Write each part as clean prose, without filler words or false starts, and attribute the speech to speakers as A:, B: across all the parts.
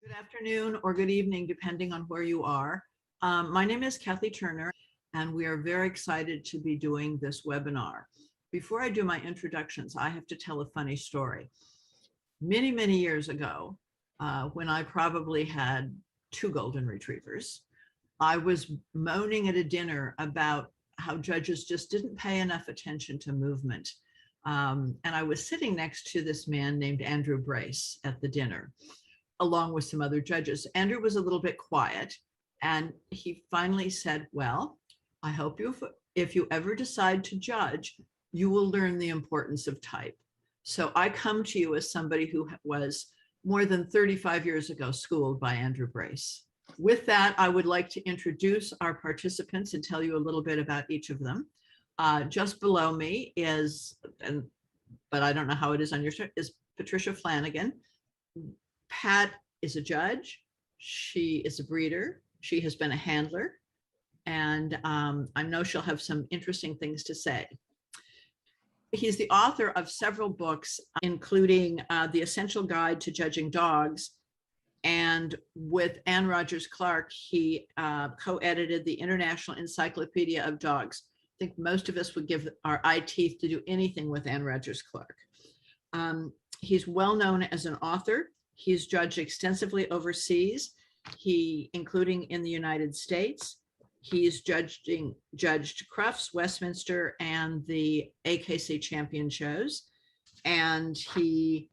A: Good afternoon or good evening, depending on where you are. My name is Kathy Turner, and we are very excited to be doing this webinar. Before I do my introductions, I have to tell a funny story. Many, many years ago, when I probably had 2 golden retrievers, I was moaning at a dinner about how judges just didn't pay enough attention to movement. And I was sitting next to this man named Andrew Brace at the dinner, along with some other judges. Andrew was a little bit quiet, and he finally said, well, I hope if you ever decide to judge, you will learn the importance of type. So I come to you as somebody who was more than 35 years ago schooled by Andrew Brace. With that, I would like to introduce our participants and tell you a little bit about each of them. Just below me is, but I don't know how it is on your chart, is Patricia Flanagan. Pat is a judge. She is a breeder. She has been a handler, and I know she'll have some interesting things to say. He's the author of several books, including The Essential Guide to Judging Dogs, and with Anne Rogers Clark, he co-edited the International Encyclopedia of Dogs. I think most of us would give our eye teeth to do anything with Anne Rogers Clark. He's well known as an author. He's judged extensively overseas, including in the United States. He's judged Crufts, Westminster, and the AKC champion shows. And he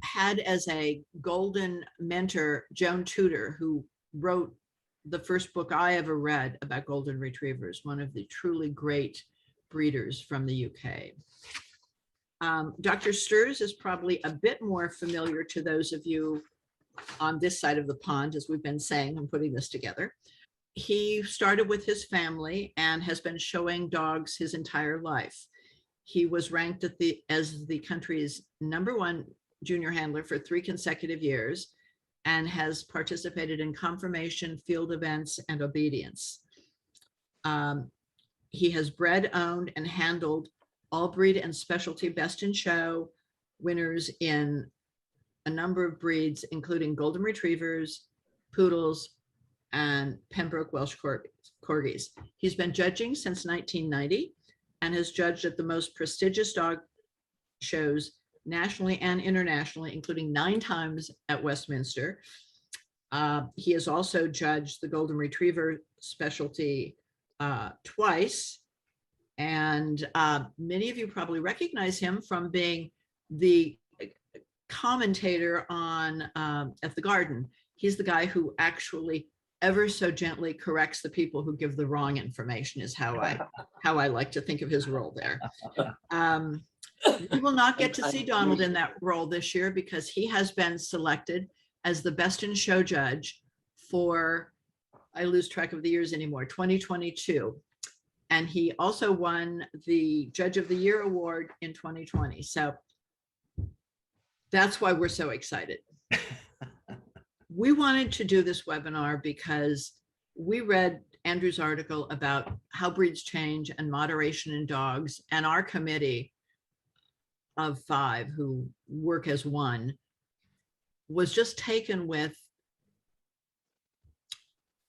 A: had as a golden mentor, Joan Tudor, who wrote the first book I ever read about golden retrievers, one of the truly great breeders from the UK. Dr. Sturz is probably a bit more familiar to those of you on this side of the pond, as we've been saying and putting this together. He started with his family and has been showing dogs his entire life. He was ranked as the country's #1 junior handler for 3 consecutive years and has participated in conformation, field events, and obedience. He has bred, owned, and handled all breed and specialty best in show winners in a number of breeds, including golden retrievers, poodles, and Pembroke Welsh corgis. He's been judging since 1990 and has judged at the most prestigious dog shows nationally and internationally, including 9 times at Westminster. He has also judged the golden retriever specialty twice. And many of you probably recognize him from being the commentator on at the Garden. He's the guy who actually ever so gently corrects the people who give the wrong information, is how I like to think of his role there. We will not get to see Donald in that role this year because he has been selected as the best in show judge for, I lose track of the years anymore, 2022. And he also won the Judge of the Year award in 2020. So that's why we're so excited. We wanted to do this webinar because we read Andrew's article about how breeds change and moderation in dogs, and our committee of 5 who work as one was just taken with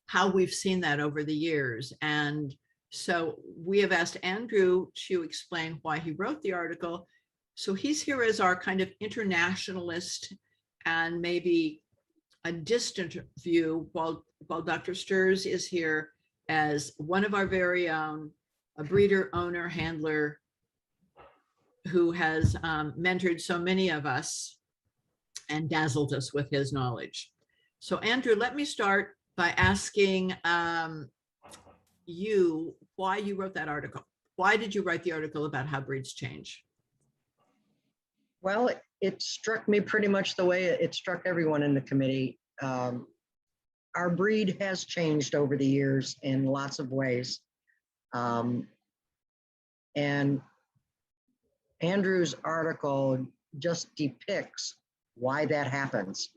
A: how we've seen that over the years. And so we have asked Andrew to explain why he wrote the article. So he's here as our kind of internationalist and maybe a distant view, while Dr. Sturz is here as one of our very own, a breeder, owner, handler, who has mentored so many of us and dazzled us with his knowledge. So Andrew, let me start by asking you why you wrote that article. Why did you write the article about how breeds change?
B: Well, it struck me pretty much the way it struck everyone in the committee. Our breed has changed over the years in lots of ways. And Andrew's article just depicts why that happens.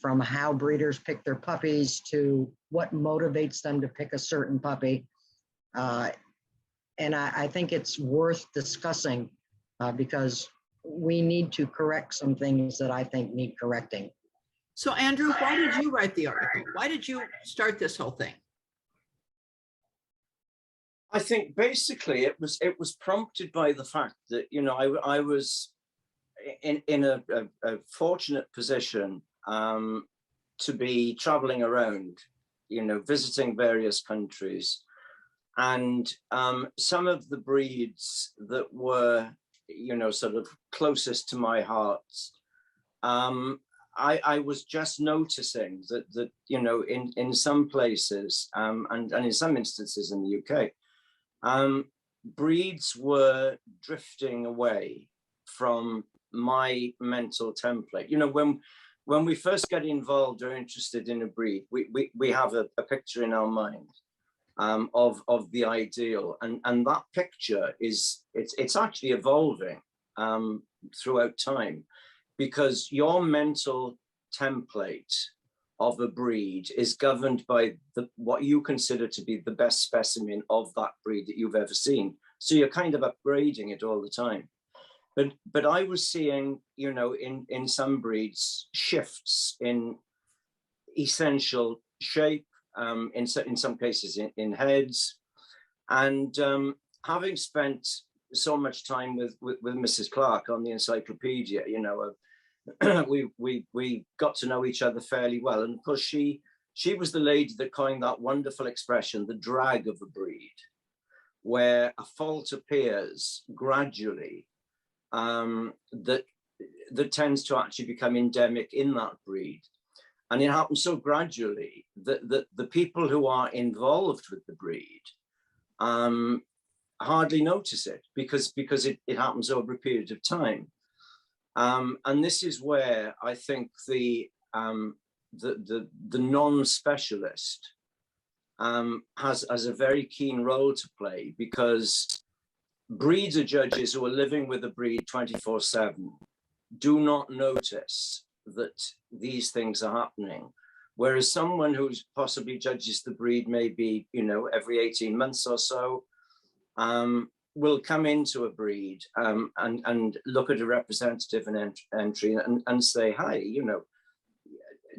B: From how breeders pick their puppies to what motivates them to pick a certain puppy. And I think it's worth discussing because we need to correct some things that I think need correcting.
A: So Andrew, why did you write the article? Why did you start this whole thing?
C: I think basically it was prompted by the fact that, you know, I was in a fortunate position to be traveling around, you know, visiting various countries. And some of the breeds that were, you know, sort of closest to my heart, I was just noticing that you know, in some places and in some instances in the UK, breeds were drifting away from my mental template. You know, when we first get involved or interested in a breed, we have a picture in our mind of the ideal, and that picture it's actually evolving throughout time, because your mental template of a breed is governed by what you consider to be the best specimen of that breed that you've ever seen. So you're kind of upgrading it all the time. But I was seeing, you know, in some breeds, shifts in essential shape, in some cases in heads. And having spent so much time with Mrs. Clark on the encyclopedia, you know, we got to know each other fairly well. And of course, she was the lady that coined that wonderful expression, the drag of a breed, where a fault appears gradually that tends to actually become endemic in that breed. And it happens so gradually that the people who are involved with the breed hardly notice it, because it happens over a period of time. And this is where I think the non-specialist has a very keen role to play, because breeder judges who are living with a breed 24/7 do not notice that these things are happening. Whereas someone who possibly judges the breed maybe, you know, every 18 months or so, will come into a breed and look at a representative entry and say, hi, you know,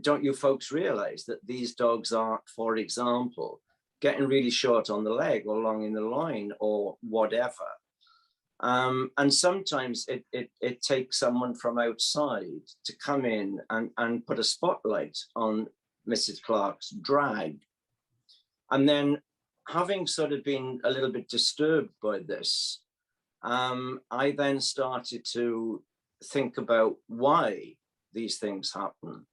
C: don't you folks realize that these dogs are, for example, getting really short on the leg or long in the loin or whatever. And sometimes it takes someone from outside to come in and put a spotlight on Mrs. Clark's drag. And then, having sort of been a little bit disturbed by this, I then started to think about why these things happen.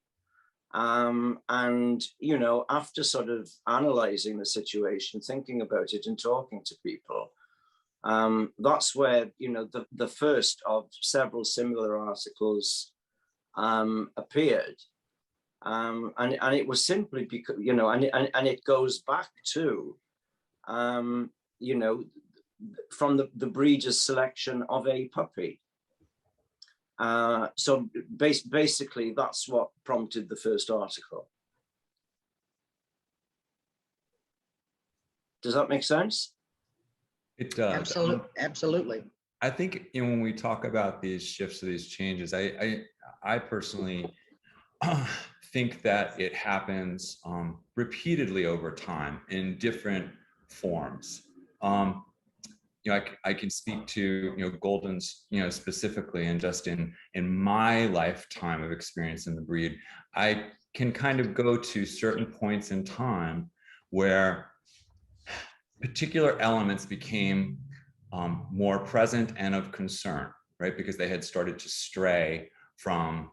C: And, you know, after sort of analyzing the situation, thinking about it and talking to people, that's where, you know, the first of several similar articles appeared. And it was simply because, you know, and it goes back to, you know, from the breeder's selection of a puppy. So basically, that's what prompted the first article. Does that make sense?
D: It does.
B: Absolutely.
D: I think, you know, when we talk about these shifts or these changes, I personally think that it happens repeatedly over time in different forms. You know, I can speak to, you know, Golden's, you know, specifically, and just in my lifetime of experience in the breed, I can kind of go to certain points in time where particular elements became more present and of concern, right? Because they had started to stray from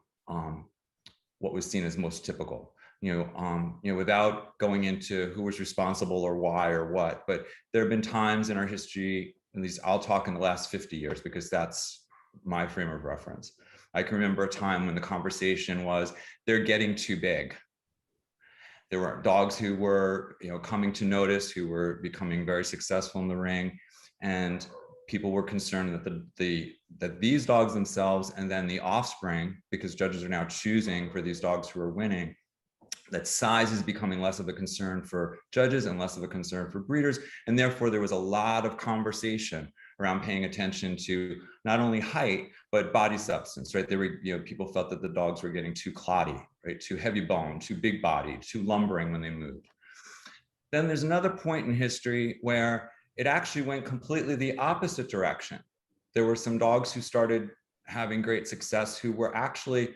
D: what was seen as most typical. You know, without going into who was responsible or why or what, but there have been times in our history, at least I'll talk in the last 50 years, because that's my frame of reference. I can remember a time when the conversation was, they're getting too big. There were dogs who were, you know, coming to notice, who were becoming very successful in the ring, and people were concerned that that these dogs themselves, and then the offspring, because judges are now choosing for these dogs who are winning, that size is becoming less of a concern for judges and less of a concern for breeders. And therefore, there was a lot of conversation around paying attention to not only height, but body substance, right? There were, people felt that the dogs were getting too cloddy, right? Too heavy bone, too big body, too lumbering when they moved. Then there's another point in history where it actually went completely the opposite direction. There were some dogs who started having great success who were actually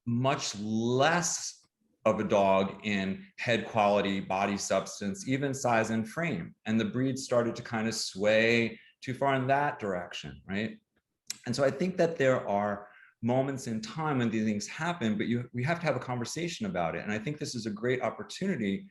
D: much less of a dog in head quality, body substance, even size and frame. And the breed started to kind of sway too far in that direction, right? And so I think that there are moments in time when these things happen, but we have to have a conversation about it. And I think this is a great opportunity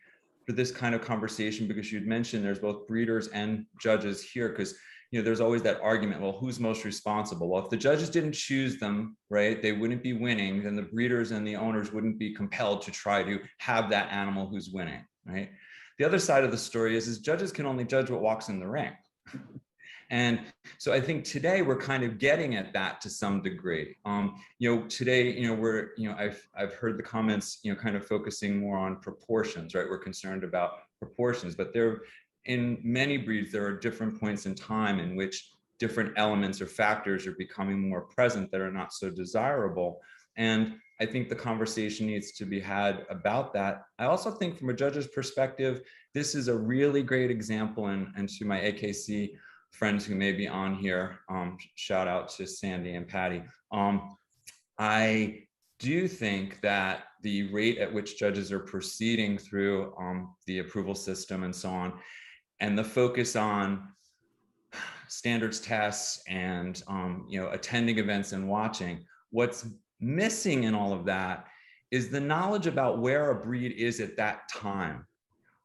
D: for this kind of conversation, because you'd mentioned there's both breeders and judges here, because there's always that argument, well, who's most responsible? Well, if the judges didn't choose them, right, they wouldn't be winning, then the breeders and the owners wouldn't be compelled to try to have that animal who's winning, right? The other side of the story is judges can only judge what walks in the ring. And so I think today we're kind of getting at that to some degree. Today, I've heard the comments, kind of focusing more on proportions, right? We're concerned about proportions, but in many breeds, there are different points in time in which different elements or factors are becoming more present that are not so desirable. And I think the conversation needs to be had about that. I also think from a judge's perspective, this is a really great example, and to my AKC friends who may be on here, shout out to Sandy and Patty. I do think that the rate at which judges are proceeding through the approval system and so on, and the focus on standards tests and attending events and watching, what's missing in all of that is the knowledge about where a breed is at that time.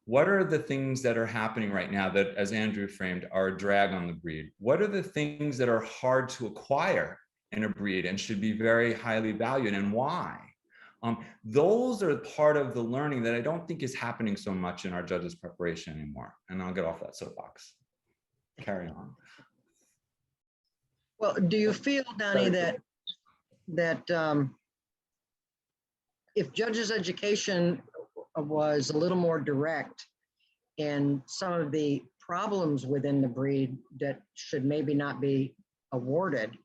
D: What are the things that are happening right now that, as Andrew framed, are a drag on the breed? What are the things that are hard to acquire in a breed and should be very highly valued, and why? Those are part of the learning that I don't think is happening so much in our judges' preparation anymore. And I'll get off that soapbox. Carry on.
B: Well, do you feel, Donnie, that if judges' education was a little more direct in some of the problems within the breed that should maybe not be awarded,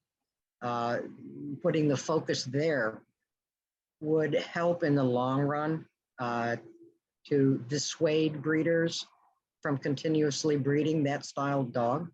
B: putting the focus there would help in the long run to dissuade breeders from continuously breeding that style of dog?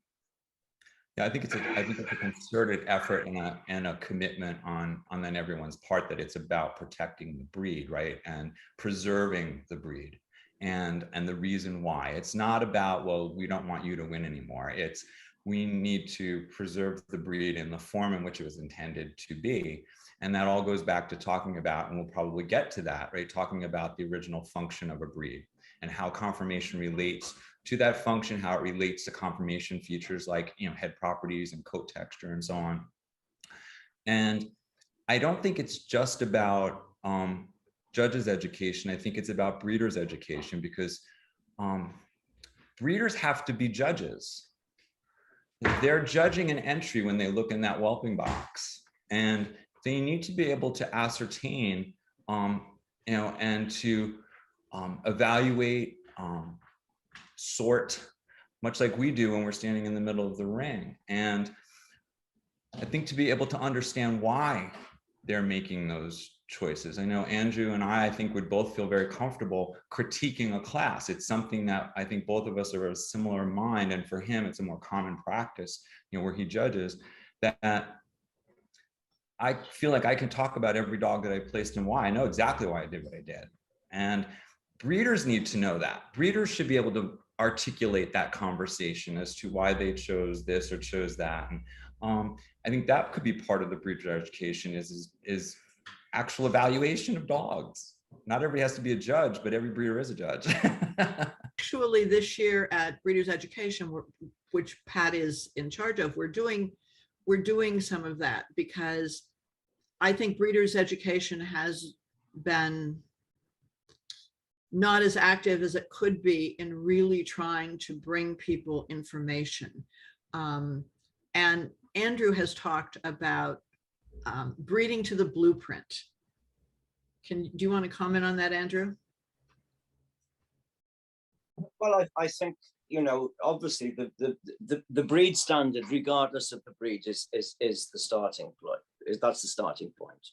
D: Yeah, I think it's a concerted effort and a commitment on then everyone's part that it's about protecting the breed, right, and preserving the breed, and the reason why. It's not about, well, we don't want you to win anymore. It's we need to preserve the breed in the form in which it was intended to be. And that all goes back to talking about, and we'll probably get to that, right? Talking about the original function of a breed and how conformation relates to that function, how it relates to conformation features like, head properties and coat texture and so on. And I don't think it's just about judges' education. I think it's about breeders' education, because breeders have to be judges. They're judging an entry when they look in that whelping box, and they need to be able to ascertain, and to evaluate, sort, much like we do when we're standing in the middle of the ring. And I think to be able to understand why they're making those choices. I know Andrew and I think would both feel very comfortable critiquing a class. It's something that I think both of us are of a similar mind, and for him, it's a more common practice, where he judges, that I feel like I can talk about every dog that I placed and why. I know exactly why I did what I did. And breeders need to know that. Breeders should be able to articulate that conversation as to why they chose this or chose that. And I think that could be part of the breeder education is actual evaluation of dogs. Not everybody has to be a judge, but every breeder is a judge.
A: Actually, this year at Breeders Education, which Pat is in charge of, we're doing some of that, because I think Breeders Education has been not as active as it could be in really trying to bring people information. And Andrew has talked about breeding to the blueprint. Do you want to comment on that, Andrew?
C: Well, I think, you know, obviously the breed standard, regardless of the breed, is the starting point. That's the starting point.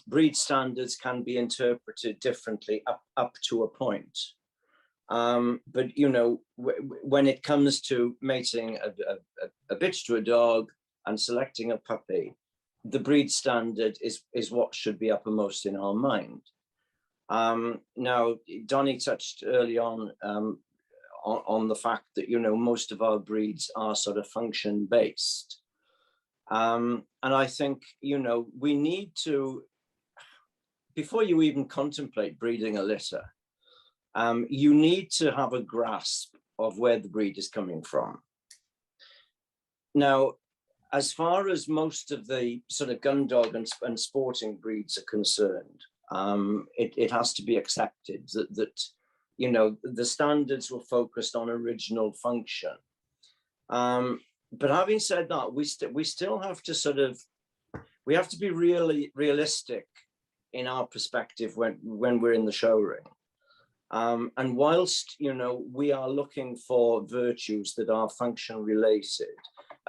C: Breed standards can be interpreted differently up to a point. But you know, when it comes to mating a bitch to a dog and selecting a puppy, the breed standard is what should be uppermost in our mind. Now, Donnie touched early on the fact that, you know, most of our breeds are sort of function based. And I think, you know, we need to, before you even contemplate breeding a litter, you need to have a grasp of where the breed is coming from. Now, as far as most of the sort of gun dog and sporting breeds are concerned, it has to be accepted that you know, the standards were focused on original function. But having said that, we still have to sort of, we have to be really realistic in our perspective when we're in the show ring. And whilst, you know, we are looking for virtues that are function related,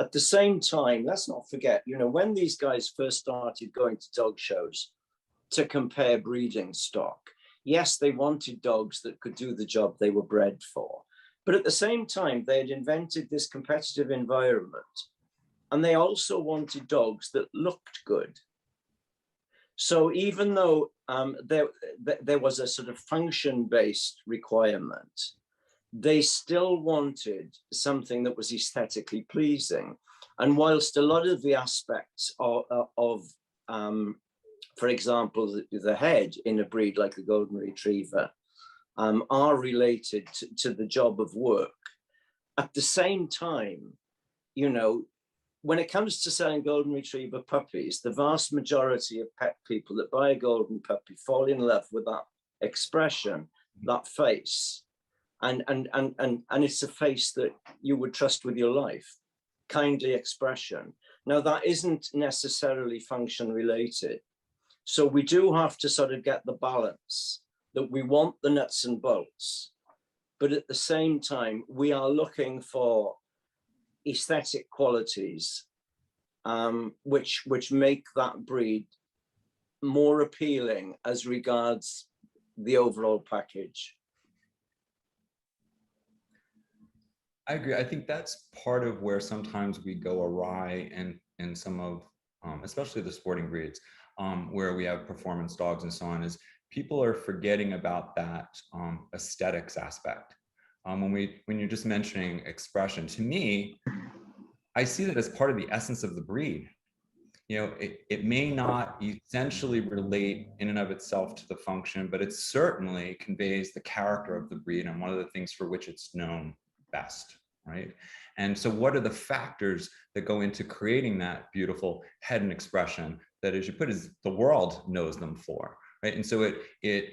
C: at the same time, let's not forget, you know, when these guys first started going to dog shows to compare breeding stock, yes, they wanted dogs that could do the job they were bred for. But at the same time, they had invented this competitive environment, and they also wanted dogs that looked good. So even though there was a sort of function-based requirement, they still wanted something that was aesthetically pleasing. And whilst a lot of the aspects of for example, the head in a breed like the Golden Retriever are related to the job of work, at the same time, you know, when it comes to selling Golden Retriever puppies, the vast majority of pet people that buy a golden puppy fall in love with that expression, that face. And it's a face that you would trust with your life, kindly expression. Now, that isn't necessarily function related. So we do have to sort of get the balance that we want the nuts and bolts, but at the same time, we are looking for aesthetic qualities which make that breed more appealing as regards the overall package.
D: I agree. I think that's part of where sometimes we go awry in some of, especially the sporting breeds, where we have performance dogs and so on, is people are forgetting about that aesthetics aspect. When you're just mentioning expression, to me, I see that as part of the essence of the breed. You know, it may not essentially relate in and of itself to the function, but it certainly conveys the character of the breed and one of the things for which it's known best, right? And so what are the factors that go into creating that beautiful head and expression that, as you put, is the world knows them for, right? And so it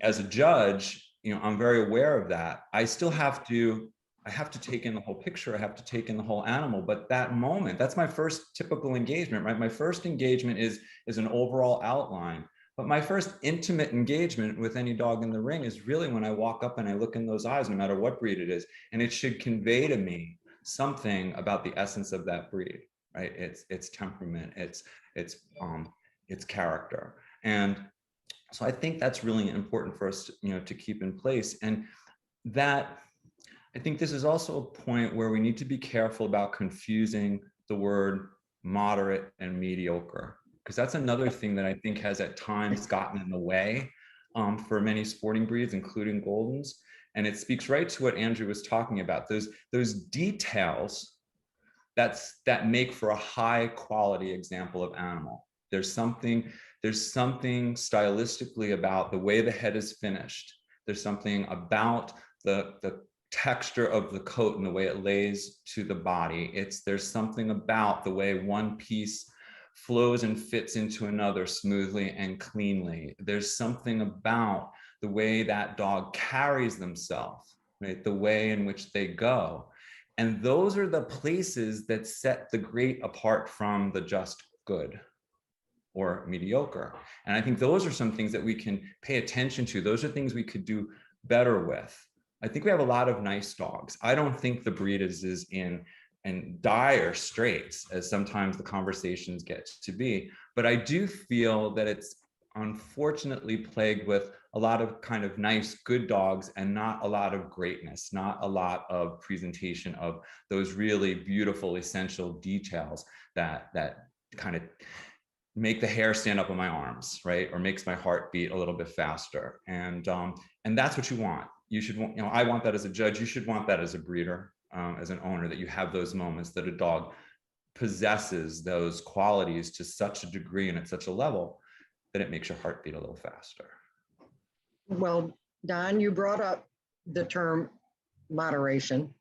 D: as a judge, you know, I'm very aware of that. I have to take in the whole picture. I have to take in the whole animal. But that moment, that's my first typical engagement, right? My first engagement is an overall outline. But my first intimate engagement with any dog in the ring is really when I walk up and I look in those eyes, no matter what breed it is, and it should convey to me something about the essence of that breed, right? It's temperament, it's character. And so I think that's really important for us, you know, to keep in place. And that, I think this is also a point where we need to be careful about confusing the word moderate and mediocre, because that's another thing that I think has at times gotten in the way for many sporting breeds, including Goldens. And it speaks right to what Andrew was talking about, those details that make for a high quality example of animal. There's something stylistically about the way the head is finished. There's something about the texture of the coat and the way it lays to the body. There's something about the way one piece flows and fits into another smoothly and cleanly. There's something about the way that dog carries themselves, right? The way in which they go. And those are the places that set the great apart from the just good or mediocre. And I think those are some things that we can pay attention to. Those are things we could do better with. I think we have a lot of nice dogs. I don't think the breed is in dire straits, as sometimes the conversations get to be. But I do feel that it's unfortunately plagued with a lot of kind of nice, good dogs and not a lot of greatness, not a lot of presentation of those really beautiful, essential details that kind of make the hair stand up on my arms, right? Or makes my heart beat a little bit faster. And that's what you want. You should want, you know, I want that as a judge. You should want that as a breeder, as an owner, that you have those moments that a dog possesses those qualities to such a degree and at such a level that it makes your heart beat a little faster.
B: Well, Don, you brought up the term moderation.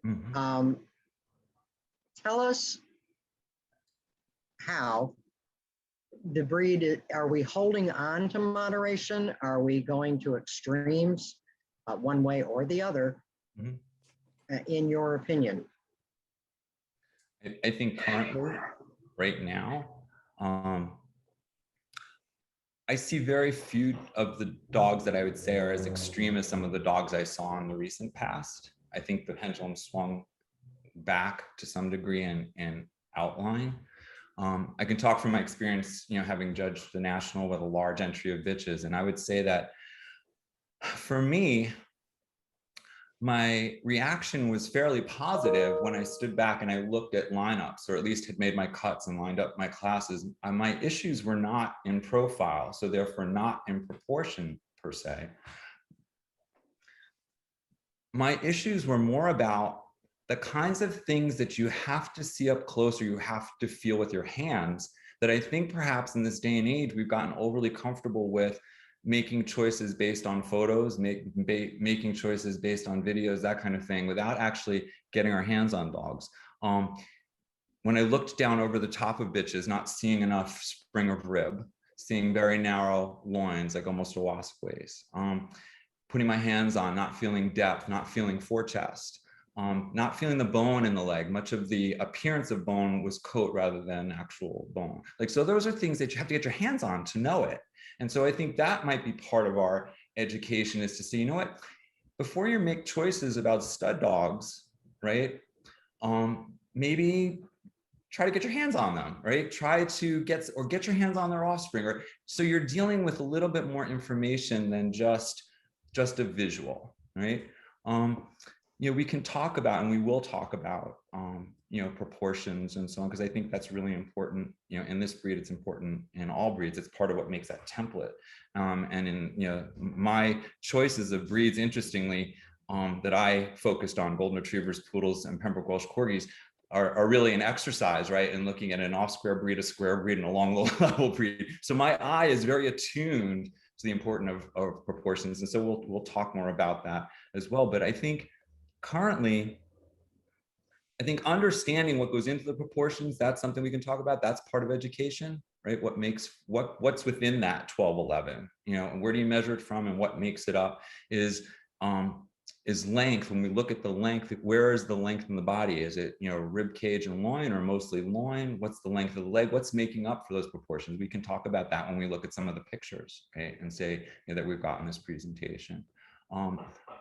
D: Mm-hmm.
B: Tell us how the breed, are we holding on to moderation? Are we going to extremes, one way or the other, in your opinion?
D: I think currently, right now, I see very few of the dogs that I would say are as extreme as some of the dogs I saw in the recent past. I think the pendulum swung back to some degree in outline. I can talk from my experience, you know, having judged the national with a large entry of bitches, and I would say that for me, my reaction was fairly positive when I stood back and I looked at lineups, or at least had made my cuts and lined up my classes. My issues were not in profile, so therefore not in proportion per se. My issues were more about the kinds of things that you have to see up close or you have to feel with your hands, that I think perhaps in this day and age, we've gotten overly comfortable with making choices based on photos, making choices based on videos, that kind of thing, without actually getting our hands on dogs. When I looked down over the top of bitches, not seeing enough spring of rib, seeing very narrow loins, like almost a wasp waist, putting my hands on, not feeling depth, not feeling forechest, not feeling the bone in the leg. Much of the appearance of bone was coat rather than actual bone. Like, so those are things that you have to get your hands on to know it. And so I think that might be part of our education, is to say, you know what, before you make choices about stud dogs, right? Maybe try to get your hands on them, right? Try to get your hands on their offspring, or so you're dealing with a little bit more information than just a visual, right? You know, we can talk about, and we will talk about, you know, proportions and so on, because I think that's really important. You know, in this breed, it's important in all breeds. It's part of what makes that template. And in, you know, my choices of breeds, interestingly, that I focused on, golden retrievers, poodles, and Pembroke Welsh corgis, are really an exercise, right? In looking at an off-square breed, a square breed, and a long level breed. So my eye is very attuned to the importance of proportions, and so we'll talk more about that as well. But I think currently, I think understanding what goes into the proportions, that's something we can talk about. That's part of education, right? What makes, what's within that 12-11, you know, and where do you measure it from, and what makes it up is length. When we look at the length, where is the length in the body? Is it, you know, rib cage and loin, or mostly loin? What's the length of the leg? What's making up for those proportions? We can talk about that when we look at some of the pictures, right? And say, you know, that we've got in this presentation.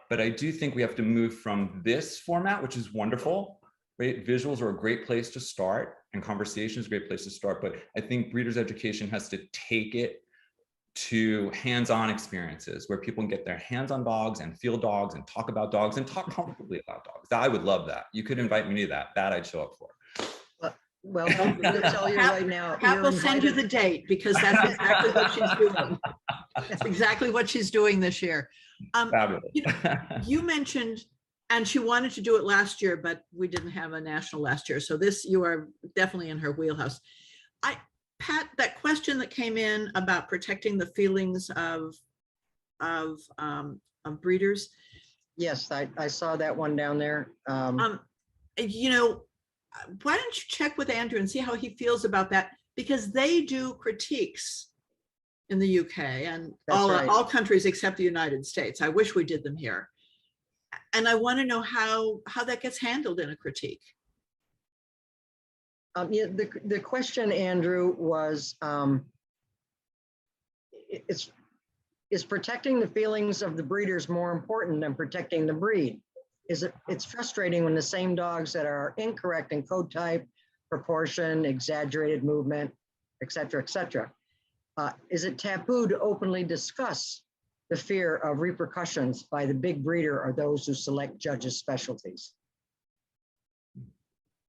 D: But I do think we have to move from this format, which is wonderful, right? Visuals are a great place to start, and conversation is a great place to start. But I think breeders' education has to take it to hands-on experiences where people can get their hands on dogs and feel dogs and talk about dogs and talk comfortably about dogs. I would love that. You could invite me to that I'd show up for.
B: Well, I'm going to tell you right now.
A: Pat will send you the date, because that's exactly what she's doing. That's exactly what she's doing this year.
D: Fabulous.
A: You mentioned, and she wanted to do it last year, but we didn't have a national last year. So this, you are definitely in her wheelhouse. Pat, that question that came in about protecting the feelings of breeders.
B: Yes, I saw that one down there.
A: You know, why don't you check with Andrew and see how he feels about that? Because they do critiques in the UK and all countries except the United States. I wish we did them here. And I want to know how that gets handled in a critique.
B: Yeah, the question, Andrew, was it's is protecting the feelings of the breeders more important than protecting the breed? It's frustrating when the same dogs that are incorrect in coat type, proportion, exaggerated movement, et cetera, is it taboo to openly discuss the fear of repercussions by the big breeder or those who select judges' specialties?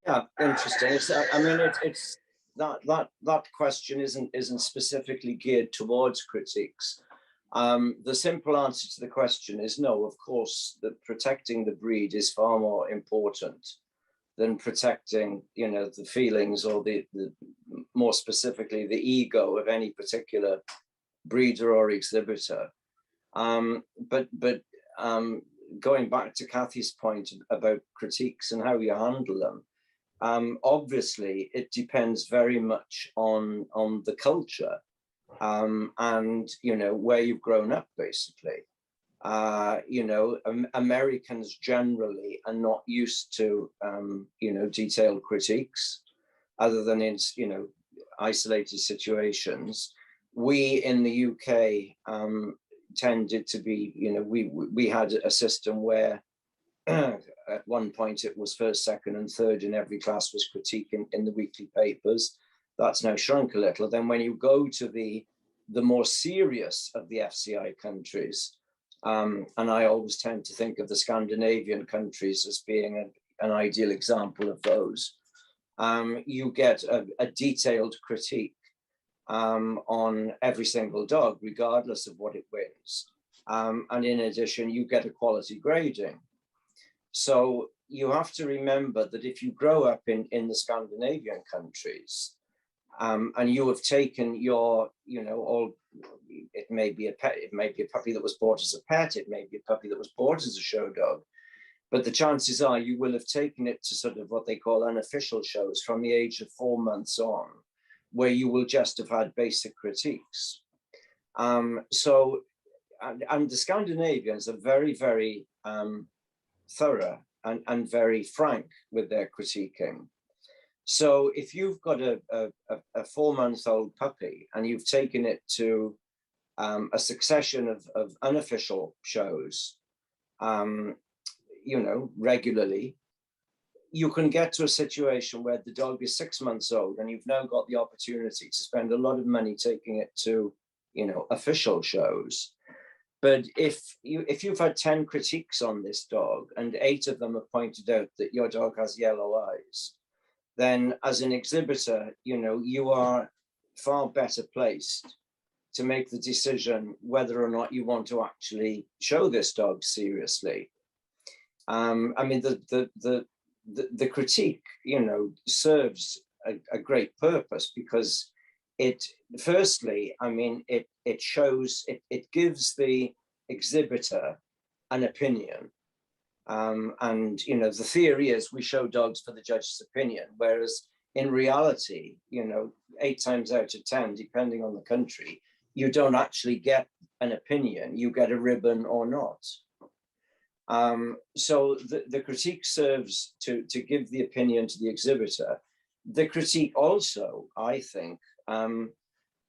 C: Yeah, interesting. I mean, it's that question isn't specifically geared towards critiques. The simple answer to the question is no. Of course, that protecting the breed is far more important than protecting, the feelings or the more specifically the ego of any particular breeder or exhibitor. But going back to Kathy's point about critiques and how you handle them. Obviously, it depends very much on the culture and where you've grown up, basically. Americans generally are not used to detailed critiques, other than in isolated situations. We in the UK tended to be, we had a system where at one point it was first, second, and third in every class was critique in the weekly papers. That's now shrunk a little. Then when you go to the more serious of the FCI countries, and I always tend to think of the Scandinavian countries as being an ideal example of those, you get a detailed critique on every single dog, regardless of what it wins. And in addition, you get a quality grading. So you have to remember that if you grow up in the Scandinavian countries, and you have taken your, it may be a pet, it may be a puppy that was bought as a pet, it may be a puppy that was bought as a show dog, but the chances are you will have taken it to sort of what they call unofficial shows from the age of 4 months on, where you will just have had basic critiques. And the Scandinavians are very, very thorough and very frank with their critiquing. So if you've got a 4-month-old puppy and you've taken it to a succession of unofficial shows, regularly, you can get to a situation where the dog is 6 months old and you've now got the opportunity to spend a lot of money taking it to, official shows. But if you've had 10 critiques on this dog and 8 of them have pointed out that your dog has yellow eyes, then as an exhibitor, you are far better placed to make the decision whether or not you want to actually show this dog seriously. I mean, the critique, serves a great purpose because it shows, it gives the exhibitor an opinion. And the theory is we show dogs for the judge's opinion, whereas in reality, 8 times out of 10, depending on the country, you don't actually get an opinion, you get a ribbon or not. So the critique serves to give the opinion to the exhibitor. The critique also, I think,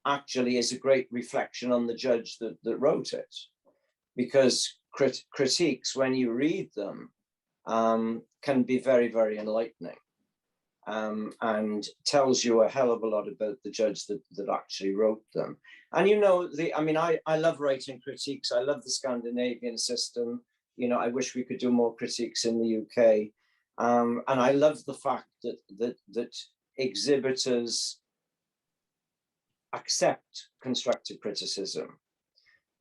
C: actually is a great reflection on the judge that wrote it, because critiques, when you read them, can be very, very enlightening, and tells you a hell of a lot about the judge that actually wrote them. And I love writing critiques. I love the Scandinavian system. I wish we could do more critiques in the UK. And I love the fact that exhibitors accept constructive criticism.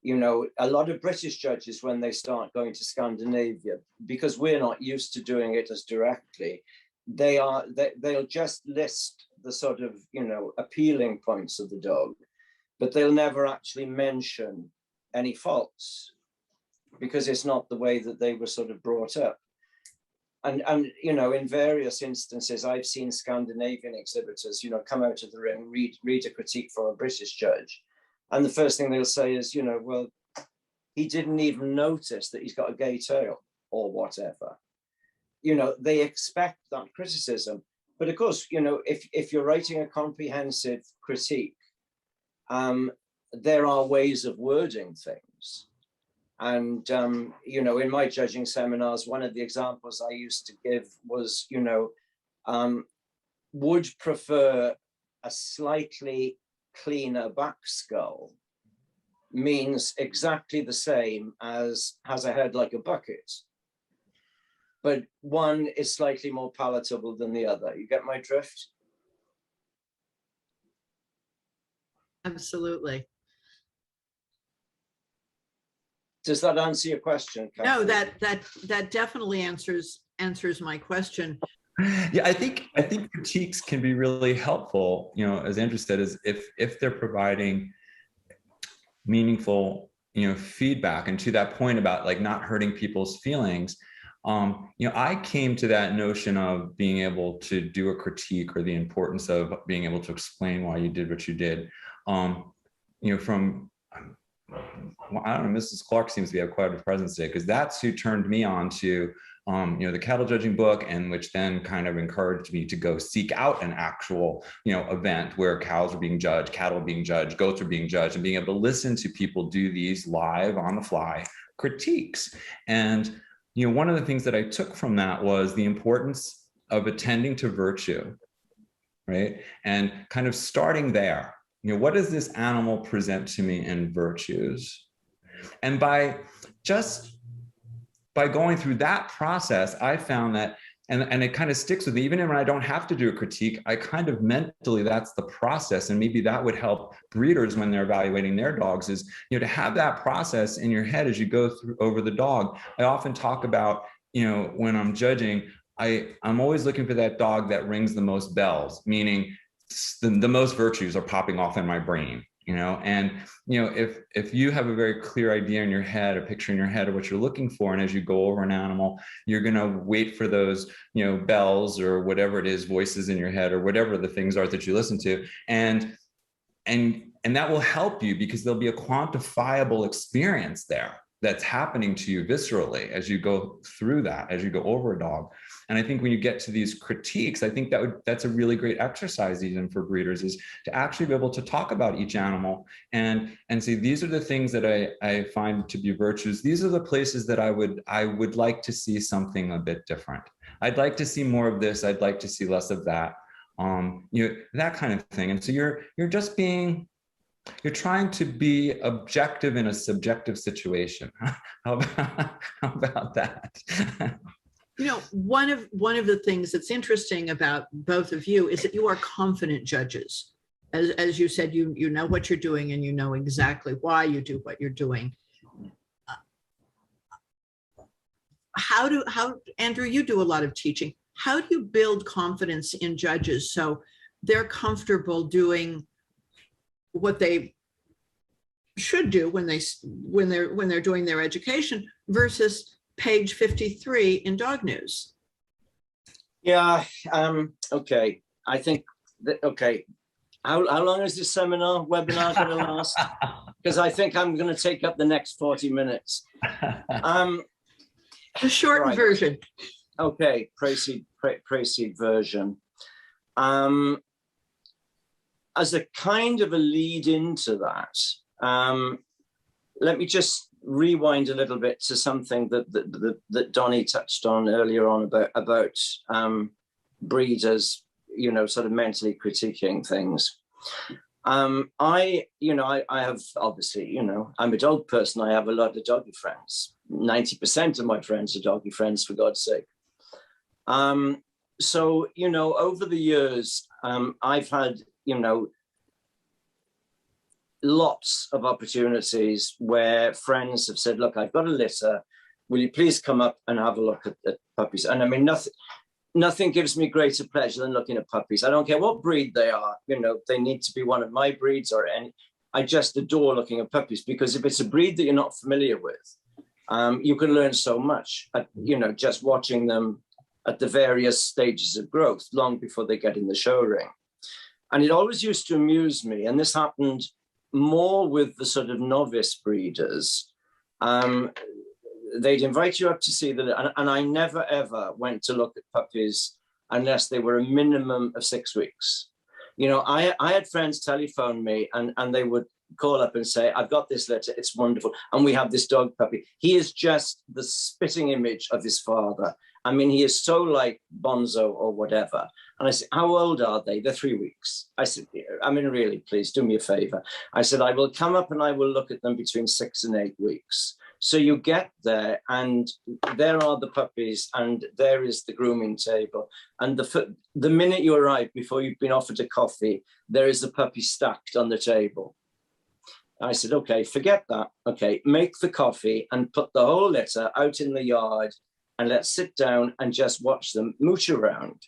C: A lot of British judges, when they start going to Scandinavia, because we're not used to doing it as directly, they'll just list the sort of, appealing points of the dog, but they'll never actually mention any faults, because it's not the way that they were sort of brought up. And in various instances, I've seen Scandinavian exhibitors, come out of the ring, read a critique from a British judge. And the first thing they'll say is, well, he didn't even notice that he's got a gay tail or whatever. They expect that criticism. But of course, if you're writing a comprehensive critique, there are ways of wording things. And, you know, in my judging seminars, one of the examples I used to give was, you know, would prefer a slightly cleaner back skull means exactly the same as has a head like a bucket. But one is slightly more palatable than the other. You get my drift?
A: Absolutely.
C: Does that answer your question,
A: No,
C: Kathy?
A: that definitely answers my question.
D: Yeah, I think critiques can be really helpful. You know, as Andrew said, is if they're providing meaningful, you know, feedback, and to that point about like not hurting people's feelings. You know, I came to that notion of being able to do a critique, or the importance of being able to explain why you did what you did. You know, from I don't know, Mrs. Clark seems to be have quite a presence today, because that's who turned me on to you know, the cattle judging book, and which then kind of encouraged me to go seek out an actual, you know, event where cows are being judged, cattle are being judged, goats are being judged, and being able to listen to people do these live on the fly critiques. And, you know, one of the things that I took from that was the importance of attending to virtue, right? And kind of starting there. You know, what does this animal present to me in virtues? And by going through that process, I found that, and it kind of sticks with me, even when I don't have to do a critique, I kind of mentally, that's the process. And maybe that would help breeders when they're evaluating their dogs, is, you know, to have that process in your head as you go through over the dog. I often talk about, you know, when I'm judging, I'm always looking for that dog that rings the most bells, meaning the most virtues are popping off in my brain, you know. And, you know, if you have a very clear idea in your head, a picture in your head of what you're looking for, and as you go over an animal, you're going to wait for those, you know, bells or whatever it is, voices in your head, or whatever the things are that you listen to. And that will help you, because there'll be a quantifiable experience there that's happening to you viscerally as you go through that, as you go over a dog. And I think when you get to these critiques, I think that's a really great exercise even for breeders, is to actually be able to talk about each animal and say, these are the things that I find to be virtues. These are the places that I would like to see something a bit different. I'd like to see more of this. I'd like to see less of that. You know, that kind of thing. And so you're trying to be objective in a subjective situation. How about that?
A: You know, one of the things that's interesting about both of you is that you are confident judges. As you said, you know what you're doing, and you know exactly why you do what you're doing. How Andrew, you do a lot of teaching. How do you build confidence in judges so they're comfortable doing what they should do when they're doing their education versus page 53 in Dog News?
C: Yeah, okay. I think that, okay. How long is this webinar going to last? Because I think I'm going to take up the next 40 minutes.
A: The shortened
C: right.
A: version.
C: Okay, pre-seed version. As a kind of a lead into that, let me just rewind a little bit to something that Donnie touched on earlier on about breeders, you know, sort of mentally critiquing things. I have, obviously, you know, I'm a dog person. I have a lot of doggy friends. 90% of my friends are doggy friends, for God's sake. So, you know, over the years, I've had, you know, lots of opportunities where friends have said, look, I've got a litter. Will you please come up and have a look at puppies? And I mean, nothing gives me greater pleasure than looking at puppies. I don't care what breed they are. You know, they need to be one of my breeds or any. I just adore looking at puppies, because if it's a breed that you're not familiar with, you can learn so much, you know, just watching them at the various stages of growth long before they get in the show ring. And it always used to amuse me, and this happened more with the sort of novice breeders. They'd invite you up to see them, and I never ever went to look at puppies unless they were a minimum of 6 weeks. You know, I had friends telephone me, and they would call up and say, I've got this letter, it's wonderful. And we have this dog puppy. He is just the spitting image of his father. I mean, he is so like Bonzo or whatever. And I said, how old are they? They're 3 weeks. I said, I mean, really, please do me a favor. I said, I will come up and I will look at them between 6 and 8 weeks. So you get there and there are the puppies and there is the grooming table. And the minute you arrive, before you've been offered a coffee, there is a puppy stacked on the table. I said, okay, forget that. Okay, make the coffee and put the whole litter out in the yard and let's sit down and just watch them mooch around.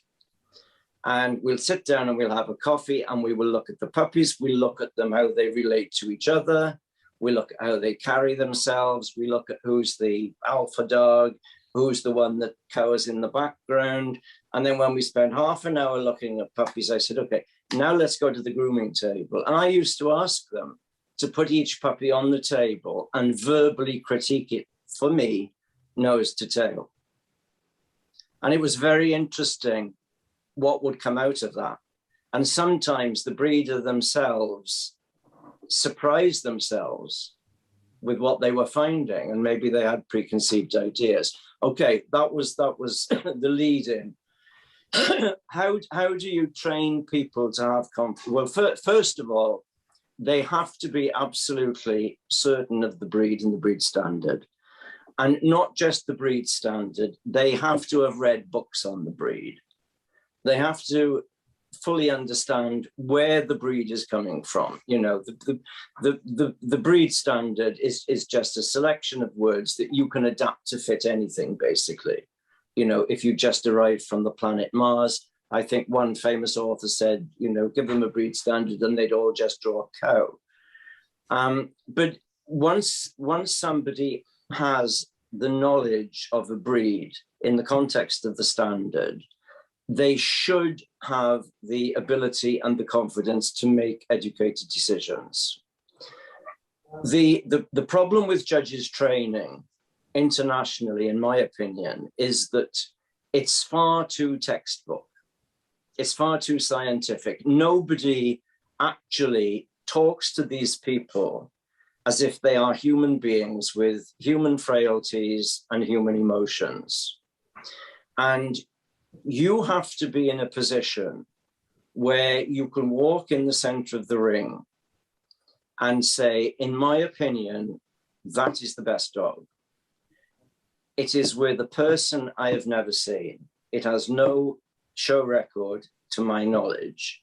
C: And we'll sit down and we'll have a coffee and we will look at the puppies. We look at them, how they relate to each other. We look at how they carry themselves. We look at who's the alpha dog, who's the one that cowers in the background. And then when we spend half an hour looking at puppies, I said, okay, now let's go to the grooming table. And I used to ask them to put each puppy on the table and verbally critique it, for me, nose to tail. And it was very interesting what would come out of that. And sometimes the breeder themselves surprised themselves with what they were finding, and maybe they had preconceived ideas. Okay, that was the lead in. How do you train people to have confidence? Well, first of all, they have to be absolutely certain of the breed and the breed standard. And not just the breed standard, they have to have read books on the breed. They have to fully understand where the breed is coming from. You know, the breed standard is just a selection of words that you can adapt to fit anything, basically. You know, if you just arrived from the planet Mars, I think one famous author said, you know, give them a breed standard and they'd all just draw a cow. But once somebody has the knowledge of a breed in the context of the standard, they should have the ability and the confidence to make educated decisions. The problem with judges training internationally, in my opinion, is that it's far too textbook. It's far too scientific. Nobody actually talks to these people as if they are human beings with human frailties and human emotions. And you have to be in a position where you can walk in the center of the ring and say, in my opinion, that is the best dog. It is with a person I have never seen. It has no show record to my knowledge.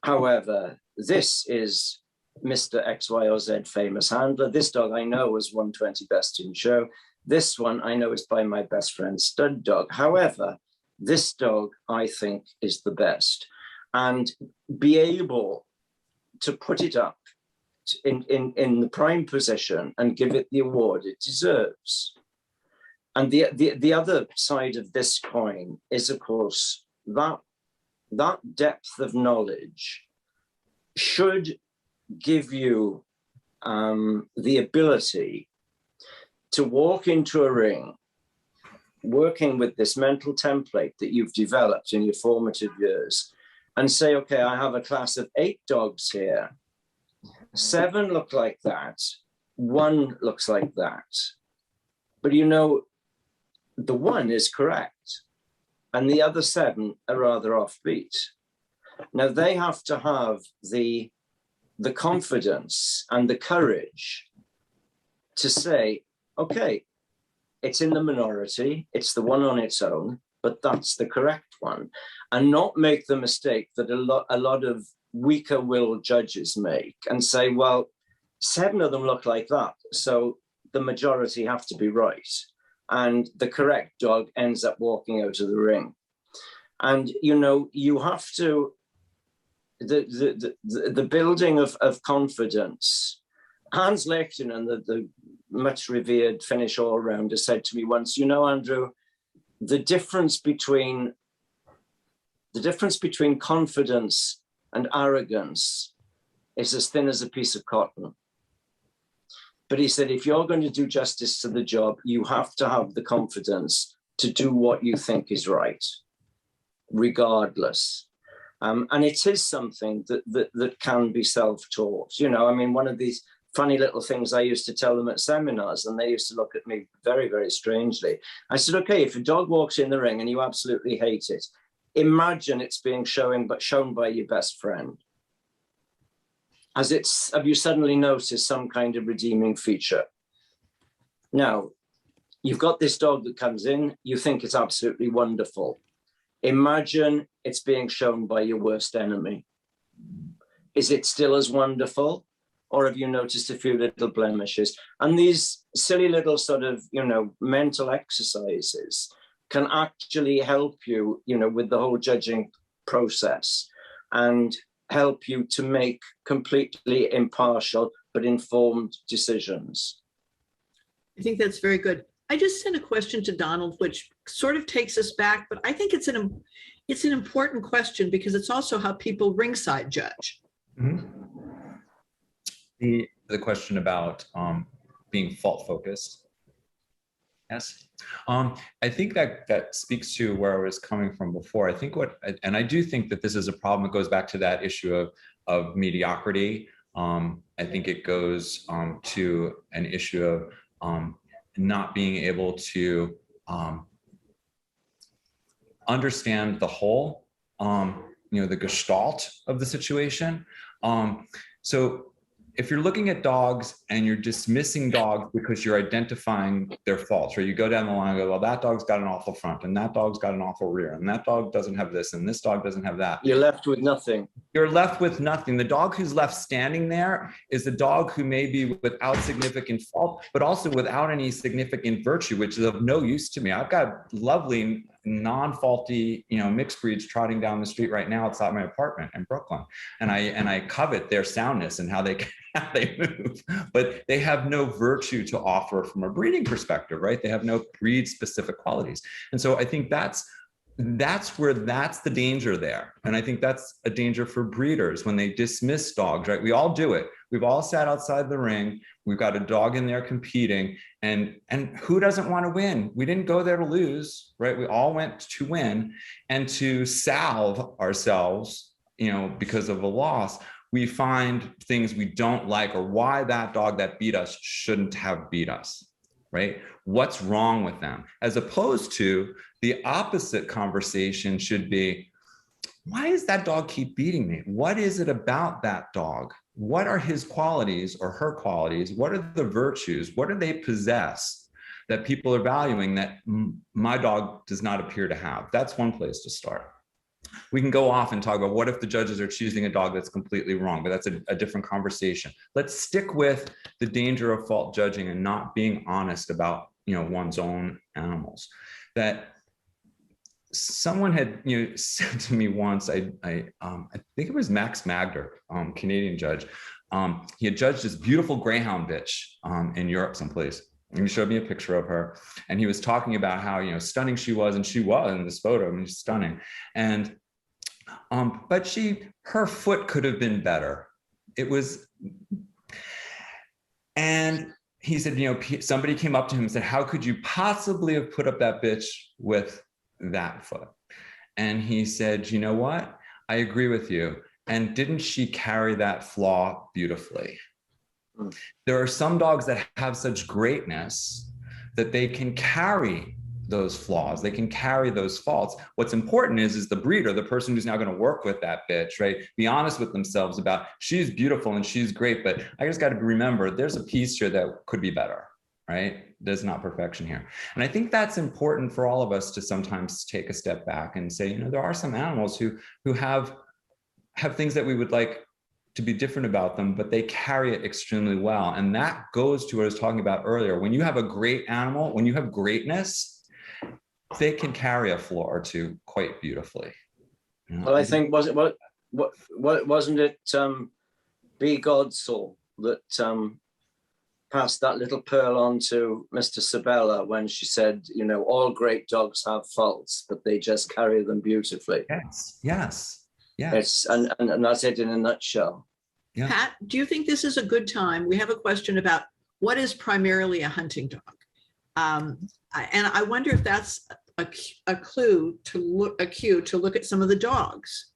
C: However, this is Mr. XYZ famous handler. This dog I know was 120 best in show. This one I know is by my best friend stud dog. However, this dog I think is the best, and be able to put it up in the prime position and give it the award it deserves. And the other side of this coin is, of course, that depth of knowledge should give you the ability to walk into a ring working with this mental template that you've developed in your formative years and say, okay, I have a class of 8 dogs here. 7 look like that. 1 looks like that. But you know, the 1 is correct and the other 7 are rather offbeat. Now they have to have the confidence and the courage to say, okay, it's in the minority, it's the 1 on its own, but that's the correct one, and not make the mistake that a lot of weaker willed judges make and say, well, 7 of them look like that, so the majority have to be right, and the correct dog ends up walking out of the ring. And you know, you have to, the building of confidence. Hans Lechtinen, the much revered Finnish all-rounder, said to me once, you know, Andrew, the difference between confidence and arrogance is as thin as a piece of cotton. But he said, if you're going to do justice to the job, you have to have the confidence to do what you think is right, regardless. And it is something that can be self-taught. You know, I mean, one of these funny little things I used to tell them at seminars, and they used to look at me very, very strangely. I said, okay, if a dog walks in the ring and you absolutely hate it, imagine it's being shown by your best friend. Have you suddenly noticed some kind of redeeming feature? Now, you've got this dog that comes in, you think it's absolutely wonderful. Imagine it's being shown by your worst enemy. Is it still as wonderful? Or have you noticed a few little blemishes? And these silly little sort of, mental exercises can actually help you, with the whole judging process and help you to make completely impartial but informed decisions.
A: I think that's very good. I just sent a question to Donald, which sort of takes us back, but I think it's an important question because it's also how people ringside judge.
D: Mm-hmm. The question about being fault focused. Yes. I think that speaks to where I was coming from before. I think and I do think that this is a problem. It goes back to that issue of mediocrity. I think it goes to an issue of not being able to understand the whole, the gestalt of the situation. So if you're looking at dogs and you're dismissing dogs because you're identifying their faults, or you go down the line and go, well, that dog's got an awful front, and that dog's got an awful rear, and that dog doesn't have this, and this dog doesn't have that.
C: You're left with nothing.
D: You're left with nothing. The dog who's left standing there is the dog who may be without significant fault, but also without any significant virtue, which is of no use to me. I've got lovely, non-faulty, mixed breeds trotting down the street right now outside my apartment in Brooklyn, and I covet their soundness and how they move, but they have no virtue to offer from a breeding perspective, right? They have no breed-specific qualities, and so I think that's the danger there. And I think that's a danger for breeders when they dismiss dogs, right? We all do it. We've all sat outside the ring. We've got a dog in there competing, and who doesn't want to win? We didn't go there to lose, right? We all went to win, and to salve ourselves, because of a loss, we find things we don't like, or why that dog that beat us shouldn't have beat us, right? What's wrong with them? As opposed to the opposite conversation should be, why does that dog keep beating me? What is it about that dog? What are his qualities or her qualities? What are the virtues? What do they possess that people are valuing that my dog does not appear to have? That's one place to start. We can go off and talk about what if the judges are choosing a dog that's completely wrong, but that's a different conversation. Let's stick with the danger of fault judging and not being honest about, one's own animals. That someone had, said to me once, I think it was Max Magder, Canadian judge. He had judged this beautiful greyhound bitch in Europe someplace. And he showed me a picture of her, and he was talking about how, stunning she was, and she was in this photo. I mean, she's stunning. And, but her foot could have been better. And he said, somebody came up to him and said, how could you possibly have put up that bitch with that foot? And he said, you know what? I agree with you. And didn't she carry that flaw beautifully? There are some dogs that have such greatness that they can carry those flaws. They can carry those faults. What's important is the breeder, the person who's now going to work with that bitch, right? Be honest with themselves about, she's beautiful and she's great, but I just got to remember there's a piece here that could be better, right? There's not perfection here. And I think that's important for all of us to sometimes take a step back and say, there are some animals who have things that we would like to be different about them, but they carry it extremely well. And that goes to what I was talking about earlier. When you have a great animal, when you have greatness, they can carry a flaw or two quite beautifully.
C: Well, I think, wasn't it B. Godsall that passed that little pearl on to Mr. Sabella when she said, all great dogs have faults, but they just carry them beautifully.
D: Yes.
C: And that's it in a nutshell.
A: Yeah. Pat, do you think this is a good time? We have a question about what is primarily a hunting dog, and I wonder if that's a cue to look at some of the dogs.